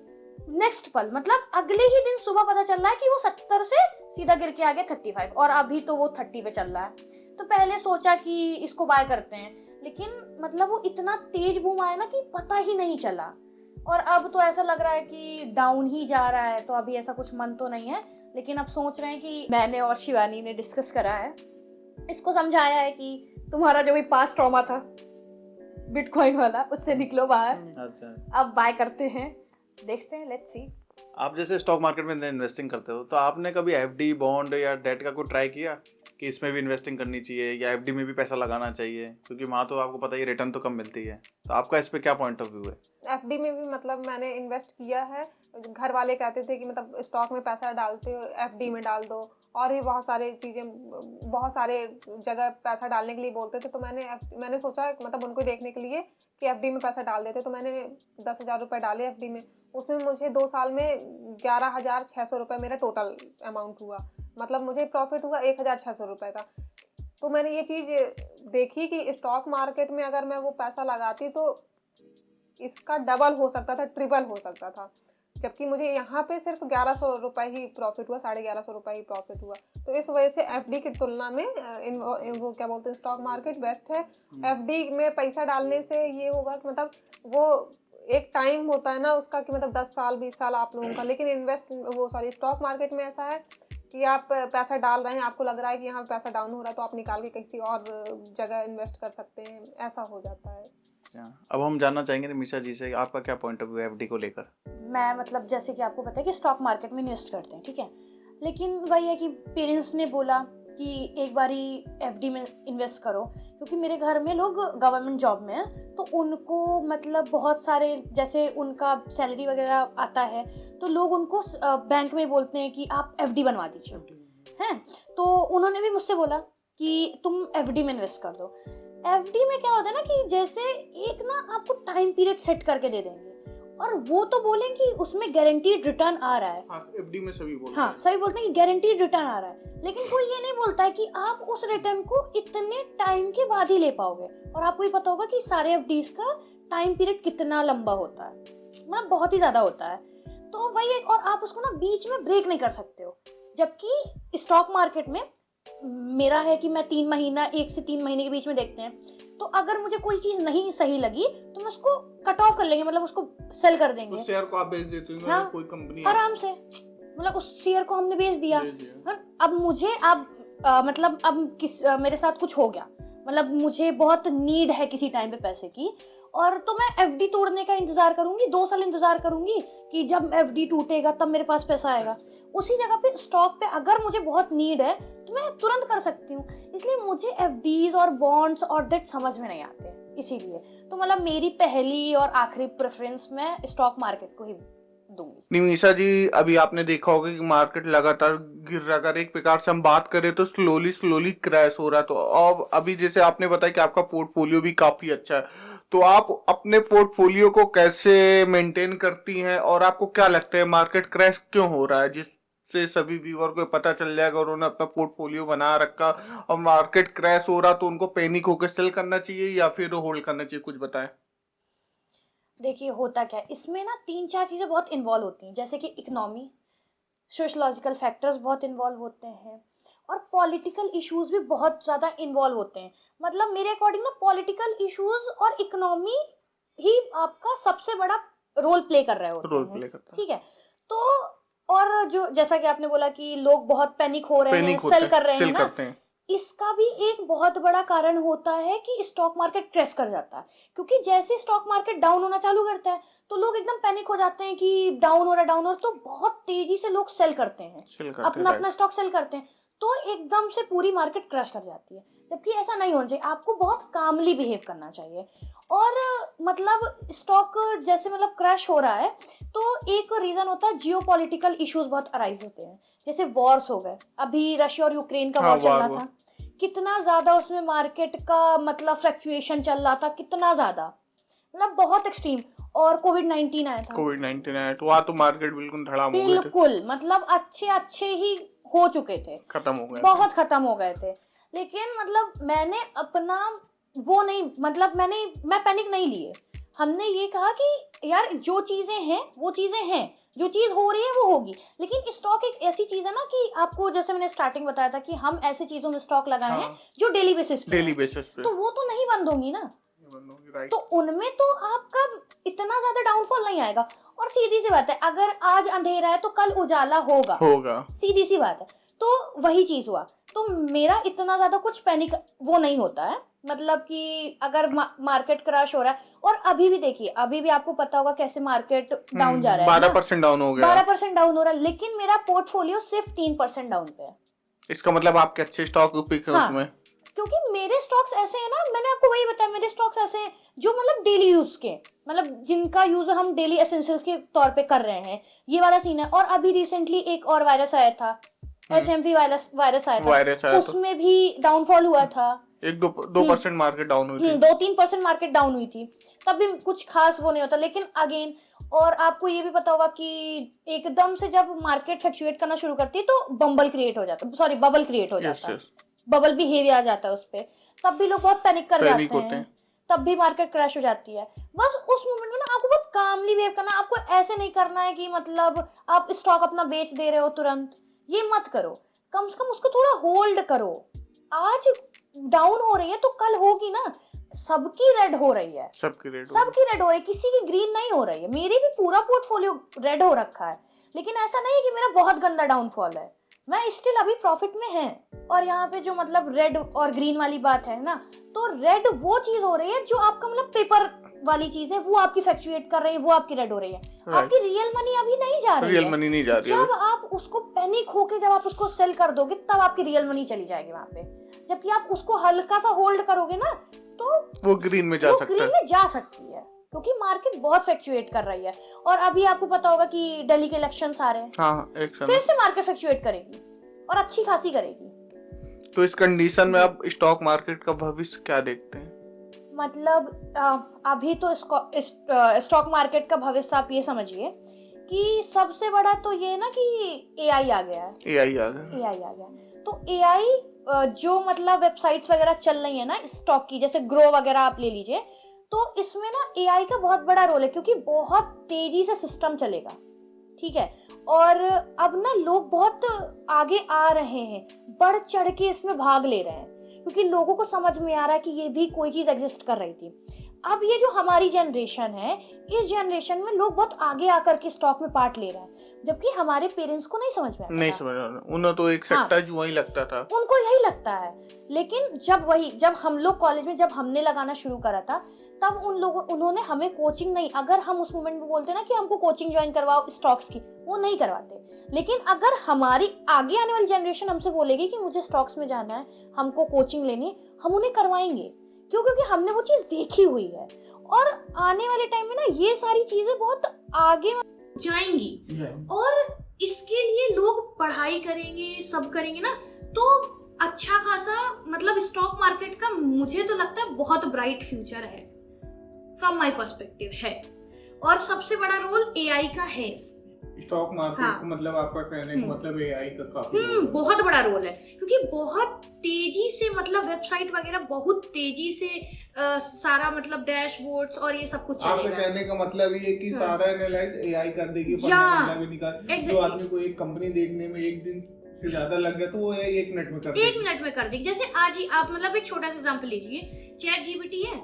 नेक्स्ट पल मतलब अगले ही दिन सुबह पता चल रहा है कि वो 70 से सीधा गिर के आ गया 35, और अभी तो वो 30 पे चल रहा है। तो पहले सोचा कि इसको बाय करते हैं, लेकिन मतलब वो इतना तेज बूम आया ना कि पता ही नहीं चला, और अब तो ऐसा लग रहा है कि डाउन ही जा रहा है। तो अभी ऐसा कुछ मन तो नहीं है, लेकिन अब सोच रहे हैं कि मैंने और शिवानी ने डिस्कस करा है, इसको समझाया है कि तुम्हारा जो भी पास्ट ट्रॉमा था बिटकॉइन वाला, उससे निकलो बाहर, अच्छा, अब बाय करते हैं, देखते हैं, लेट्स सी। आप जैसे स्टॉक मार्केट में इन्वेस्टिंग करते हो, तो आपने कभी एफडी, बॉन्ड या डेट का कोई ट्राई किया कि इसमें भी इन्वेस्टिंग करनी चाहिए या एफडी में भी पैसा लगाना चाहिए, क्योंकि वहाँ तो आपको पता ही रिटर्न तो कम मिलती है। तो आपका इस पे क्या पॉइंट ऑफ व्यू है? एफडी में भी मतलब मैंने इन्वेस्ट किया है। घर वाले कहते थे कि मतलब स्टॉक में पैसा डालते हो एफडी में डाल दो, और भी बहुत सारे चीज़ें, बहुत सारे जगह पैसा डालने के लिए बोलते थे। तो मैंने सोचा मतलब उनको देखने के लिए कि एफडी में पैसा डाल देते, तो मैंने 10,000 रुपये डाले एफडी में। उसमें मुझे 2 साल में 11,600 रुपये मेरा टोटल अमाउंट हुआ, मतलब मुझे प्रॉफिट हुआ 1,600 रुपये का। तो मैंने ये चीज़ देखी कि स्टॉक मार्केट में अगर मैं वो पैसा लगाती तो इसका डबल हो सकता था, ट्रिपल हो सकता था, जबकि मुझे यहाँ पे सिर्फ 1100 रुपये ही प्रॉफिट हुआ, 1150 रुपये ही प्रॉफिट हुआ। तो इस वजह से एफडी की तुलना में वो क्या बोलते हैं, स्टॉक मार्केट बेस्ट है। एफडी में पैसा डालने से ये होगा कि मतलब वो एक टाइम होता है ना उसका कि मतलब 10 साल 20 साल आप लोगों का, लेकिन स्टॉक मार्केट में ऐसा है कि आप पैसा डाल रहे हैं, आपको लग रहा है कि यहाँ पे पैसा डाउन हो रहा है, तो आप निकाल के किसी और जगह इन्वेस्ट कर सकते हैं, ऐसा हो जाता है। अब हम जानना चाहेंगे निमिषा जी से, आपका क्या पॉइंट ऑफ व्यू है एफडी को लेकर? मैं मतलब जैसे कि आपको पता है कि स्टॉक मार्केट में इन्वेस्ट करते हैं, ठीक है, लेकिन वही है कि पेरेंट्स ने बोला कि एक बारी एफडी में इन्वेस्ट करो, क्योंकि मेरे घर में लोग गवर्नमेंट जॉब में हैं, तो उनको मतलब बहुत सारे, जैसे उनका सैलरी वगैरह आता है, तो लोग उनको बैंक में बोलते हैं कि आप एफडी बनवा दीजिए, हैं। तो उन्होंने भी मुझसे बोला कि तुम एफडी में इन्वेस्ट कर दो। एफडी में क्या होता है ना कि जैसे एक ना आपको टाइम पीरियड सेट करके दे देंगे, और वो तो बोलेंगे कि उसमें गारंटीड रिटर्न आ रहा है। एफडी में सभी बोलते हैं। हाँ, सभी बोलते हैं कि गारंटीड रिटर्न आ रहा है, लेकिन कोई ये नहीं बोलता है कि आप उस रिटर्न को इतने टाइम के बाद ही ले पाओगे। और आपको ही पता होगा कि सारे एफडीज का टाइम पीरियड कितना लंबा होता है, मतलब बहुत ही ज्यादा होता है। तो वही है, और आप उसको ना बीच में ब्रेक नहीं कर सकते हो, जबकि स्टॉक मार्केट में मेरा है कि मैं 1 से 3 महीने के बीच में देखते हैं, तो अगर मुझे कोई चीज नहीं सही लगी तो मैं उसको कट ऑफ कर लेंगे, मतलब उसको सेल कर देंगे। उस शेयर को आप बेच देते हो, हाँ, कोई कंपनी आराम से, मतलब उस शेयर को हमने बेच दिया। अब मुझे मतलब अब मेरे साथ कुछ हो गया, मतलब मुझे बहुत नीड है किसी टाइम पे पैसे की, और तो मैं एफडी तोड़ने का इंतजार करूंगी, 2 साल इंतजार करूंगी कि जब एफडी टूटेगा तब मेरे पास पैसा आएगा। उसी जगह पे स्टॉक पे अगर मुझे बहुत नीड है तो मैं तुरंत कर सकती हूँ। इसलिए मुझे एफडीज और बॉन्ड्स और डेट समझ में नहीं आते, इसीलिए तो मतलब मेरी पहली और आखिरी प्रेफरेंस मैं स्टॉक मार्केट को ही दूंगी। निमिषा जी, अभी आपने देखा होगा कि मार्केट लगातार गिर रहा है। अगर एक प्रकार से हम बात करें तो स्लोली क्रैश हो रहा है। तो अब अभी जैसे आपने बताया कि आपका पोर्टफोलियो भी काफी अच्छा है, तो आप अपने पोर्टफोलियो को कैसे मेंटेन करती हैं, और आपको क्या लगता है मार्केट क्रैश क्यों हो रहा है, जिससे सभी व्यूअर को पता चल जाएगा और उन्होंने अपना पोर्टफोलियो बना रखा और मार्केट क्रैश हो रहा तो उनको पैनिक होकर सेल करना चाहिए या फिर होल्ड करना चाहिए, कुछ बताएं। देखिए होता क्या है, इसमें ना 3-4 चीज़ें बहुत इन्वॉल्व होती हैं, जैसे कि इकोनॉमी, सोशलॉजिकल फैक्टर्स बहुत इन्वॉल्व होते हैं, और पॉलिटिकल इश्यूज भी बहुत ज़्यादा इन्वॉल्व होते हैं। मतलब मेरे अकॉर्डिंग ना पॉलिटिकल इश्यूज और इकोनॉमी ही आपका सबसे बड़ा रोल प्ले कर रहे होते हैं, ठीक है। तो और जो जैसा कि आपने बोला कि लोग बहुत पैनिक हो रहे हैं, सेल कर रहे हैं ना, इसका भी एक बहुत बड़ा कारण होता है कि स्टॉक मार्केट क्रैश कर जाता है, क्योंकि जैसे स्टॉक मार्केट डाउन होना चालू करता है तो लोग एकदम पैनिक हो जाते हैं कि डाउन हो रहा, तो बहुत तेजी से लोग सेल करते हैं, अपना अपना स्टॉक सेल करते हैं, तो एकदम से पूरी मार्केट क्रैश कर जाती है। जबकि ऐसा नहीं होना चाहिए, आपको बहुत कामली बिहेव करना चाहिए। और मतलब स्टॉक जैसे मतलब क्रैश हो रहा है तो एक रीजन होता है जियोपॉलिटिकल इश्यूज बहुत अराइज होते हैं, जैसे वॉर्स हो गए, अभी रशिया और यूक्रेन का वॉर चल रहा था, कितना ज्यादा उसमें मार्केट का मतलब फ्लक्चुएशन चल रहा था, कितना ज्यादा, मतलब बहुत एक्सट्रीम। और कोविड-19 आया था, तो वहाँ तो मार्केट बिल्कुल धड़ाम हो गए थे, बिल्कुल मतलब अच्छे ही हो चुके थे, खत्म हो गए, बहुत खत्म हो गए थे। लेकिन मतलब मैंने अपना वो नहीं, मतलब मैं पैनिक नहीं लिए। हमने ये कहा कि यार जो चीजें हैं वो चीजें हैं, जो चीज हो रही है वो होगी। लेकिन स्टॉक एक ऐसी चीज है ना कि आपको, जैसे मैंने स्टार्टिंग बताया था कि हम ऐसी चीजों में स्टॉक लगाए हैं जो डेली बेसिस पे, तो वो तो नहीं बंद होंगी ना, तो उनमें तो आपका इतना ज्यादा डाउनफॉल नहीं आएगा। और सीधी सी बात है, अगर आज अंधेरा है तो कल उजाला होगा, सीधी सी बात है। तो वही चीज हुआ, तो मेरा इतना ज्यादा कुछ पैनिक वो नहीं होता है, मतलब कि अगर मार्केट क्रैश हो रहा है, और अभी भी देखिए, अभी भी आपको पता होगा कैसे मार्केट डाउन जा रहा है, 12% डाउन हो गया, 12% डाउन हो रहा है, लेकिन मेरा पोर्टफोलियो सिर्फ 3% डाउन पे है। इसका मतलब आपके अच्छे स्टॉक पिक है उसमें, क्योंकि मेरे स्टॉक्स ऐसे हैं ना, मैंने आपको वही बताया, मेरे स्टॉक्स ऐसे हैं जो मतलब डेली यूज के, मतलब जिनका यूज हम डेली एसेंशियल्स के तौर पे कर रहे हैं, ये वाला सीन है। और अभी रिसेंटली एक और वायरस आया था, HMV वायरस आया था, उसमें भी डाउनफॉल हुआ था, 1-2% मार्केट डाउन हुई थी, 2-3% मार्केट डाउन हुई थी, तब भी कुछ खास वो नहीं होता। लेकिन अगेन, और आपको ये भी पता होगा कि एकदम से जब मार्केट फ्लक्चुएट करना शुरू करती है तो बबल क्रिएट हो जाता है, बबल बिहेवियर आ जाता है उस पे, तब भी लोग बहुत पैनिक कर जाते हैं, तब भी मार्केट क्रैश हो जाती है। बस उस मोमेंट में ना आपको बहुत कामली बिहेव करना है, आपको ऐसे नहीं करना है कि मतलब आप स्टॉक अपना बेच दे रहे हो तुरंत, ये मत करो, कम से कम उसको थोड़ा होल्ड करो। आज डाउन हो रही है तो कल होगी ना, सबकी रेड हो रही है, सबकी रेड हो रही है, किसी की ग्रीन नहीं हो रही है। मेरी भी पूरा पोर्टफोलियो रेड हो रखा है, लेकिन ऐसा नहीं है कि मेरा बहुत गंदा डाउनफॉल है, मैं स्टिल अभी प्रॉफिट में है। और यहाँ पे जो मतलब रेड और ग्रीन वाली बात है ना, तो रेड वो चीज हो रही है जो आपका मतलब पेपर वाली चीज है, वो आपकी फ्लक्चुएट कर रही है, वो आपकी रेड हो रही है, आपकी रियल मनी अभी नहीं जा रही है। जब आप उसको पैनिक होके जब आप उसको सेल कर दोगे तब आपकी रियल मनी चली जाएगी वहां पे, जबकि आप उसको हल्का सा होल्ड करोगे ना तो वो ग्रीन में जा सकती है, क्योंकि मार्केट बहुत फ्लक्चुएट कर रही है। और अभी आपको पता होगा कि दिल्ली के इलेक्शंस आ रहे हैं, फिर से मार्केट फ्लक्चुएट करेगी और अच्छी खासी करेगी। तो इस कंडीशन में आप स्टॉक मार्केट का भविष्य क्या देखते हैं? मतलब अभी तो स्टॉक मार्केट का भविष्य आप ये समझिए कि सबसे बड़ा तो ये ना कि AI आ गया है। तो AI जो मतलब वेबसाइट्स वगैरह चल रही है ना स्टॉक की, जैसे ग्रो वगैरह आप ले लीजिए, तो इसमें ना AI का बहुत बड़ा रोल है, क्योंकि बहुत तेजी से सिस्टम चलेगा, ठीक है। और अब ना लोग बहुत आगे आ रहे हैं, बढ़ चढ़ के इसमें भाग ले रहे हैं, क्योंकि लोगों को समझ में आ रहा है कि ये भी कोई चीज एग्जिस्ट कर रही थी। अब ये जो हमारी जनरेशन है, इस जनरेशन में लोग बहुत आगे आकर के स्टॉक में पार्ट ले रहे हैं, जबकि हमारे पेरेंट्स को नहीं समझ में आता, उन्हें तो एक सट्टा जुआ ही लगता था, उनको यही लगता है। लेकिन जब हम लोग कॉलेज में जब हमने लगाना शुरू करा था, तब उन्होंने हमें कोचिंग नहीं, अगर हम उस मोमेंट में बोलते ना कि हमको कोचिंग ज्वाइन करवाओ स्टॉक्स की, वो नहीं करवाते। लेकिन अगर हमारी आगे आने वाली जनरेशन हमसे बोलेगी कि मुझे स्टॉक्स में जाना है, हमको कोचिंग लेनी है, हम उन्हें करवाएंगे, क्यों? क्योंकि हमने वो चीज देखी हुई है। और आने वाले टाइम में ना ये सारी चीजें बहुत आगे जाएंगी, और इसके लिए लोग पढ़ाई करेंगे, सब करेंगे ना, तो अच्छा खासा मतलब स्टॉक मार्केट का मुझे तो लगता है बहुत ब्राइट फ्यूचर है, फ्रॉम माय पर्सपेक्टिव है। और सबसे बड़ा रोल AI का है स्टॉक मार्केट को, मतलब आपका कहने का मतलब AI का काफी बहुत बड़ा रोल है, क्योंकि बहुत तेजी से मतलब वेबसाइट वगैरह बहुत तेजी से सारा मतलब डैशबोर्ड्स और ये सब कुछ चलेगा। आपका कहने का मतलब ये कि सारा एनालाइज AI कर देगी, जो आदमी को एक कंपनी देखने में एक दिन से ज्यादा लग गया तो वो 1 मिनट में कर देगी। जैसे आज ही आप मतलब एक छोटा सा एग्जांपल लीजिए, ChatGPT है,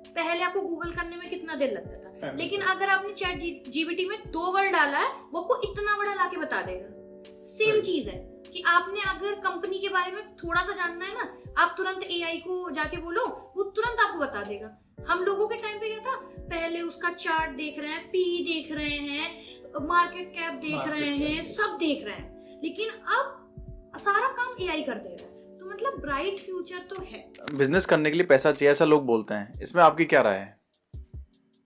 पहले आपको गूगल करने में कितना देर लगता था, लेकिन अगर आपने ChatGPT में 2 वर्ड डाला है, वो आपको इतना बड़ा लाके बता देगा। सेम चीज है, कि आपने अगर कंपनी के बारे में थोड़ा सा जानना है ना, आप तुरंत एआई को जाके बोलो, वो तुरंत आपको बता देगा। हम लोगों के टाइम पे क्या था, पहले उसका चार्ट देख रहे हैं, पी देख रहे हैं, मार्केट कैप देख रहे हैं, सब देख रहे हैं, लेकिन अब सारा काम एआई कर दे रहा है। तो मतलब ब्राइट फ्यूचर तो है। बिजनेस करने के लिए पैसा चाहिए ऐसा लोग बोलते हैं, इसमें आपकी क्या राय है?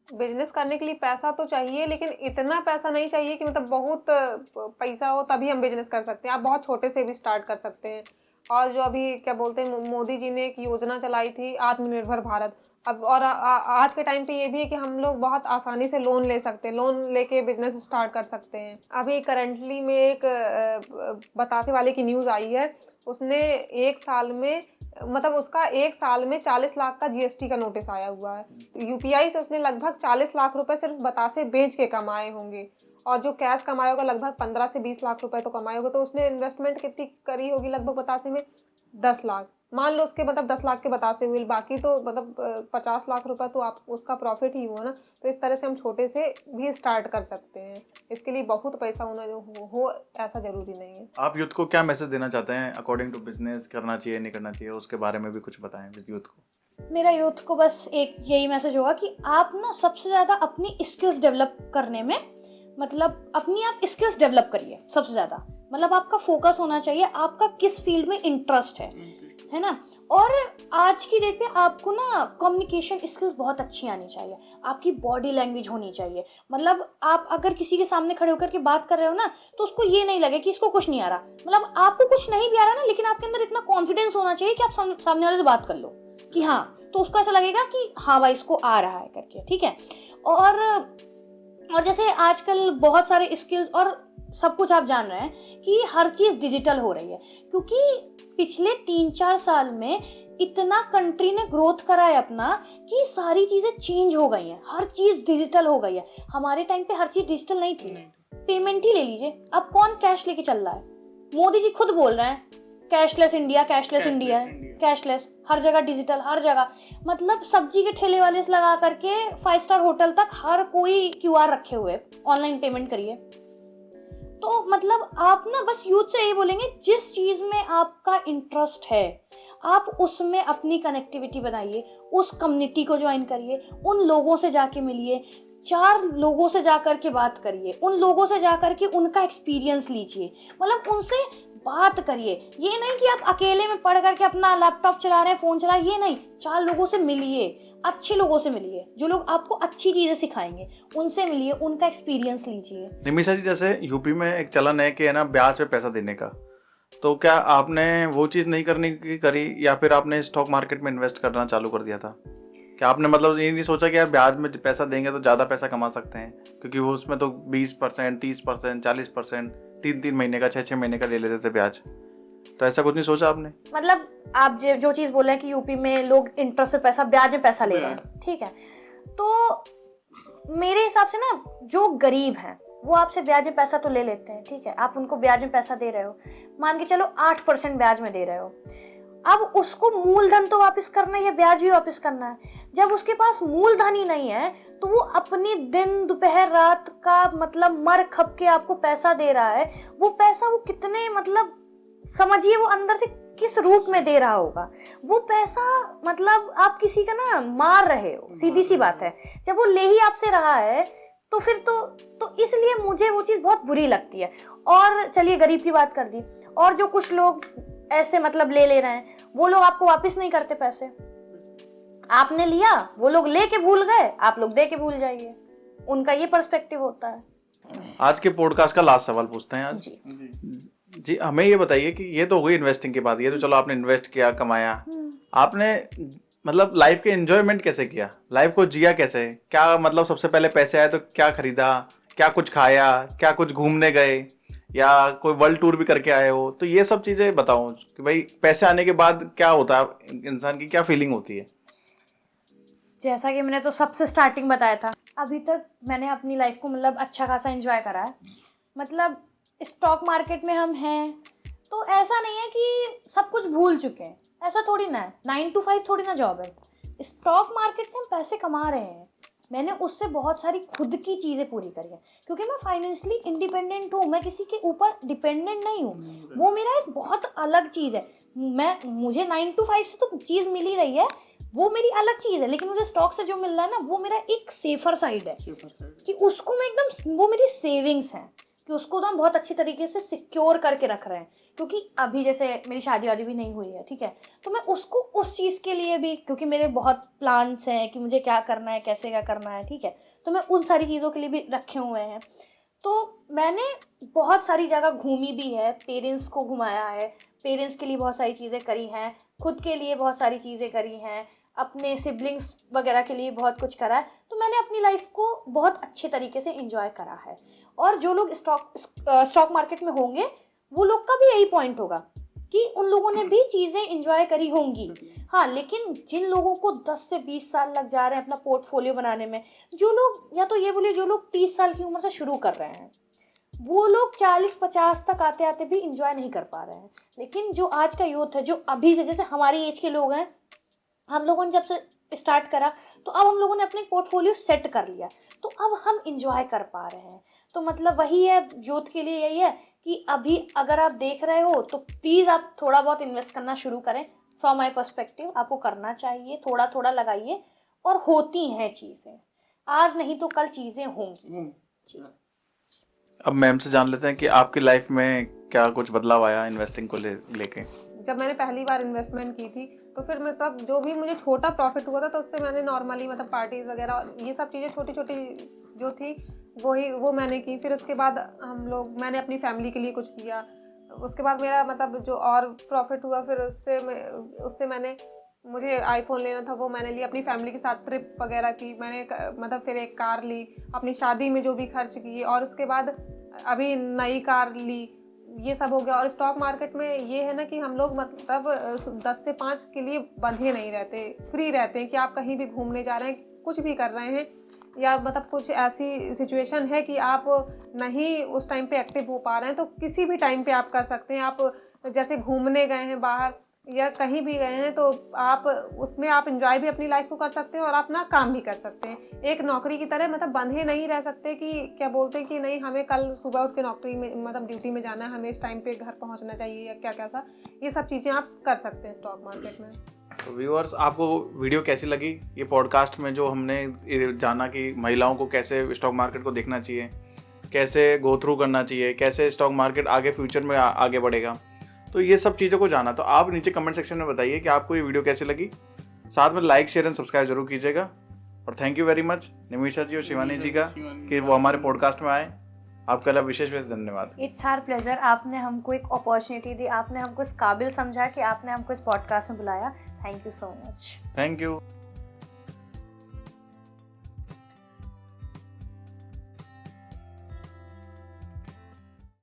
बिजनेस करने के लिए पैसा तो चाहिए, लेकिन इतना पैसा नहीं चाहिए कि मतलब बहुत पैसा हो तभी हम बिजनेस कर सकते हैं। आप बहुत छोटे से भी स्टार्ट कर सकते हैं। और जो अभी क्या बोलते हैं, मोदी जी ने एक योजना चलाई थी आत्मनिर्भर भारत। अब और आज के टाइम पे ये भी है कि हम लोग बहुत आसानी से लोन ले सकते हैं, लोन लेके बिजनेस स्टार्ट कर सकते हैं। अभी करंटली में एक बतासे वाले की न्यूज़ आई है, उसने एक साल में मतलब उसका एक साल में 40 लाख का जीएसटी का नोटिस आया हुआ है। यूपीआई से उसने लगभग 40 लाख रुपए सिर्फ बतासे बेच के कमाए होंगे, और जो कैश कमाया होगा लगभग 15 से 20 लाख रुपए तो कमाए होगा। तो उसने इन्वेस्टमेंट कितनी करी होगी, लगभग बतासे में 10 लाख मान लो उसके, मतलब 10 लाख के बतासे हुए, बाकी तो मतलब 50 लाख रुपए तो आप उसका प्रॉफिट ही हुआ ना। तो इस तरह से हम छोटे से भी स्टार्ट कर सकते हैं। इसके लिए बहुत पैसा होना हो ऐसा जरूरी नहीं है। आप यूथ को क्या मैसेज देना चाहते हैं अकॉर्डिंग टू बिजनेस, करना चाहिए नहीं करना चाहिए, उसके बारे में भी कुछ बताएं यूथ को। मेरा यूथ को बस एक यही मैसेज होगा कि आप ना सबसे ज़्यादा अपनी स्किल्स डेवलप करने में, मतलब अपनी आप स्किल्स डेवलप करिए सबसे ज़्यादा। मतलब आपका फोकस होना चाहिए आपका किस फील्ड में इंटरेस्ट है ना। और आज की डेट पे आपको ना कम्युनिकेशन स्किल्स बहुत अच्छी आनी चाहिए, आपकी बॉडी लैंग्वेज होनी चाहिए। मतलब आप अगर किसी के सामने खड़े होकर के बात कर रहे हो ना, तो उसको ये नहीं लगे कि इसको कुछ नहीं आ रहा। मतलब आपको कुछ नहीं भी आ रहा ना, लेकिन आपके अंदर इतना कॉन्फिडेंस होना चाहिए कि आप सामने वाले से बात कर लो कि हाँ, तो उसको ऐसा लगेगा कि हाँ भाई इसको आ रहा है करके, ठीक है। और जैसे आजकल बहुत सारे स्किल्स और सब कुछ आप जान रहे हैं कि हर चीज़ डिजिटल हो रही है, क्योंकि पिछले 3-4 साल में इतना कंट्री ने ग्रोथ करा है अपना कि सारी चीज़ें चेंज हो गई हैं, हर चीज़ डिजिटल हो गई है। हमारे टाइम पे हर चीज़ डिजिटल नहीं थी। पेमेंट ही ले लीजिए, अब कौन कैश लेके चल रहा है? मोदी जी खुद बोल रहे हैं कैशलेस इंडिया, कैशलेस इंडिया है, कैशलेस हर जगह, डिजिटल हर जगह। मतलब सब्जी के ठेले वाले से लगा करके 5 स्टार होटल तक हर कोई क्यूआर रखे हुए, ऑनलाइन पेमेंट करिए। तो मतलब आप ना बस यूथ से यही बोलेंगे, जिस चीज़ में आपका इंटरेस्ट है आप उसमें अपनी कनेक्टिविटी बनाइए, उस कम्युनिटी को ज्वाइन करिए, उन लोगों से जाके मिलिए, 4 लोगों से जाकर के बात करिए, उन लोगों से जाकर के उनका एक्सपीरियंस लीजिए, मतलब उनसे बात करिए। ये नहीं कि आप अकेले में पढ़ करके अपना लैपटॉप चला रहे हैं, फ़ोन चला रहे हैं, ये नहीं। 4 लोगों से मिलिए, अच्छे लोगों से मिलिए, जो लोग आपको अच्छी चीज़ें सिखाएंगे, उनसे मिलिए, उनका एक्सपीरियंस लीजिए। निमिषा जी, जैसे यूपी में एक चलन है कि है ना ब्याज पे पैसा देने का, तो क्या आपने वो चीज़ नहीं करने की करी, या फिर आपने स्टॉक मार्केट में इन्वेस्ट करना चालू कर दिया था? क्या आपने मतलब ये नहीं सोचा कि यार ब्याज में पैसा देंगे तो ज़्यादा पैसा कमा सकते हैं, क्योंकि वो उसमें तो 20%, 30%, 40%, 3-3 महीने का, 6-6 महीने का ले लेते थे ब्याज, तो ऐसा कुछ नहीं सोचा आपने? मतलब आप जो चीज़ बोल रहे हैं कि यूपी में लोग इंटरेस्ट से पैसा, ब्याज में पैसा ले रहे हैं, ठीक है। तो मेरे हिसाब से ना जो गरीब हैं वो आपसे ब्याज में पैसा तो ले लेते हैं, ठीक है। आप उनको ब्याज में पैसा दे रहे हो, मान के चलो 8% ब्याज में दे रहे हो। अब उसको मूलधन तो वापस करना है या ब्याज भी वापस करना है। जब उसके पास मूलधन ही नहीं है तो वो अपनी दिन दोपहर रात का मतलब मर खप के आपको पैसा दे रहा है। वो पैसा वो कितने मतलब समझिए वो अंदर से किस रूप में दे रहा होगा। वो पैसा मतलब आप किसी का ना मार रहे हो, सीधी सी बात है। जब वो ले ही आपसे रहा है तो फिर तो इसलिए मुझे वो चीज़ बहुत बुरी लगती है। और चलिए गरीब की बात कर दी, और जो कुछ लोग ऐसे मतलब ले रहे हैं, वो लोग आपको वापस नहीं करते पैसे। आपने लिया, वो लोग लेके भूल गए, आप लोग दे के भूल जाइए। उनका ये पर्सपेक्टिव होता है। आज के पॉडकास्ट का लास्ट सवाल पूछते हैं आज जी, हमें ये बताइए कि ये तो हुई इन्वेस्टिंग की बात, ये तो चलो आपने इन्वेस्ट किया, कमाया, आपने मतलब लाइफ के एंजॉयमेंट कैसे किया, लाइफ को जिया कैसे? क्या मतलब सबसे पहले पैसे आए तो क्या खरीदा, क्या कुछ खाया, क्या कुछ घूमने गए, या कोई वर्ल्ड टूर भी करके आए हो? तो ये सब चीजें बताओ कि भाई पैसे आने के बाद क्या होता है, इंसान की क्या फीलिंग होती है। जैसा कि मैंने तो सबसे स्टार्टिंग बताया था, अभी तक मैंने अपनी लाइफ को मतलब अच्छा खासा एंजॉय करा है। मतलब स्टॉक मार्केट में हम हैं तो ऐसा नहीं है कि सब कुछ भूल चुके हैं, ऐसा थोड़ी ना है। 9 to 5 थोड़ी ना जॉब है। स्टॉक मार्केट से हम पैसे कमा रहे हैं, मैंने उससे बहुत सारी खुद की चीज़ें पूरी करी हैं, क्योंकि मैं फाइनेंशियली इंडिपेंडेंट हूँ, मैं किसी के ऊपर डिपेंडेंट नहीं हूँ। वो मेरा एक बहुत अलग चीज़ है। मुझे 9 to 5 से तो चीज़ मिल ही रही है, वो मेरी अलग चीज़ है, लेकिन मुझे स्टॉक से जो मिल रहा है ना, वो मेरा एक सेफर साइड है कि उसको मैं एकदम, वो मेरी सेविंग्स हैं कि उसको तो हम बहुत अच्छी तरीके से सिक्योर करके रख रहे हैं। क्योंकि अभी जैसे मेरी शादी वादी भी नहीं हुई है, ठीक है, तो मैं उसको उस चीज़ के लिए भी, क्योंकि मेरे बहुत प्लान्स हैं कि मुझे क्या करना है, कैसे क्या करना है, ठीक है, तो मैं उन सारी चीज़ों के लिए भी रखे हुए हैं। तो मैंने बहुत सारी जगह घूमी भी है, पेरेंट्स को घुमाया है, पेरेंट्स के लिए बहुत सारी चीज़ें करी हैं, खुद के लिए बहुत सारी चीज़ें करी हैं, अपने सिबलिंग्स वगैरह के लिए बहुत कुछ करा है। तो मैंने अपनी लाइफ को बहुत अच्छे तरीके से एंजॉय करा है। और जो लोग स्टॉक मार्केट में होंगे, वो लोग का भी यही पॉइंट होगा कि उन लोगों ने भी चीज़ें एंजॉय करी होंगी। हाँ, लेकिन जिन लोगों को 10 से 20 साल लग जा रहे हैं अपना पोर्टफोलियो बनाने में, जो लोग, या तो ये बोलिए जो लोग 30 साल की उम्र से शुरू कर रहे हैं, वो लोग 40-50 तक आते आते भी इंजॉय नहीं कर पा रहे हैं। लेकिन जो आज का यूथ है, जो अभी से, जैसे हमारी एज के लोग हैं, हम लोगों ने जब से स्टार्ट करा, तो अब हम लोगों ने अपने पोर्टफोलियो सेट कर लिया, तो अब हम इंजॉय कर पा रहे हैं। तो मतलब वही है, यूथ के लिए यही है कि अभी अगर आप देख रहे हो तो प्लीज़ आप थोड़ा बहुत इन्वेस्ट करना शुरू करें। फ्रॉम माई पर्सपेक्टिव आपको करना चाहिए, थोड़ा थोड़ा लगाइए, और होती हैं चीज़ें, आज नहीं तो कल चीज़ें होंगी। जी। अब मैम से जान लेते हैं कि आपकी लाइफ में क्या कुछ बदलाव आया इन्वेस्टिंग को लेके। जब मैंने पहली बार इन्वेस्टमेंट की थी, तो फिर मतलब जो भी मुझे छोटा प्रॉफिट हुआ था, तो उससे मैंने नॉर्मली मतलब पार्टीज़ वगैरह, ये सब चीज़ें छोटी छोटी जो थी वो मैंने की। फिर उसके बाद मैंने अपनी फैमिली के लिए कुछ किया। उसके बाद मेरा मतलब जो और प्रॉफिट हुआ, फिर उससे मैंने, मुझे आईफोन लेना था, वो मैंने लिया। अपनी फैमिली के साथ ट्रिप वगैरह की मैंने, मतलब फिर एक कार ली, अपनी शादी में जो भी खर्च किए, और उसके बाद अभी नई कार ली। ये सब हो गया। और स्टॉक मार्केट में ये है ना कि हम लोग मतलब 10 से 5 के लिए बंधे नहीं रहते, फ्री रहते हैं कि आप कहीं भी घूमने जा रहे हैं, कुछ भी कर रहे हैं, या मतलब कुछ ऐसी सिचुएशन है कि आप नहीं उस टाइम पे एक्टिव हो पा रहे हैं, तो किसी भी टाइम पे आप कर सकते हैं। आप जैसे घूमने गए हैं बाहर या कहीं भी गए हैं, तो आप उसमें आप इंजॉय भी अपनी लाइफ को कर सकते हैं और अपना काम भी कर सकते हैं। एक नौकरी की तरह मतलब बंधे नहीं रह सकते कि क्या बोलते हैं कि नहीं हमें कल सुबह उठ के नौकरी में मतलब ड्यूटी में जाना है, हमें इस टाइम पे घर पहुंचना चाहिए, या क्या कैसा, ये सब चीज़ें आप कर सकते हैं स्टॉक मार्केट में। तो व्यूअर्स, आपको वीडियो कैसी लगी? ये पॉडकास्ट में जो हमने जाना कि महिलाओं को कैसे स्टॉक मार्केट को देखना चाहिए, कैसे गो थ्रू करना चाहिए, कैसे स्टॉक मार्केट आगे फ्यूचर में आगे बढ़ेगा, तो ये सब चीज़ों को जाना, तो आप नीचे कमेंट सेक्शन में बताइए कि आपको ये वीडियो कैसी लगी। साथ में लाइक, शेयर एंड सब्सक्राइब जरूर कीजिएगा। और thank you very much Nimisha ji और शिवानी जी का कि वो हमारे पॉडकास्ट में आए। आपका लिए विशेष धन्यवाद। It's our pleasure. आपने हमको एक अपॉर्चुनिटी दी, आपने हमको इस काबिल समझा कि आपने हमको इस पॉडकास्ट में बुलाया। Thank you so much. Thank you.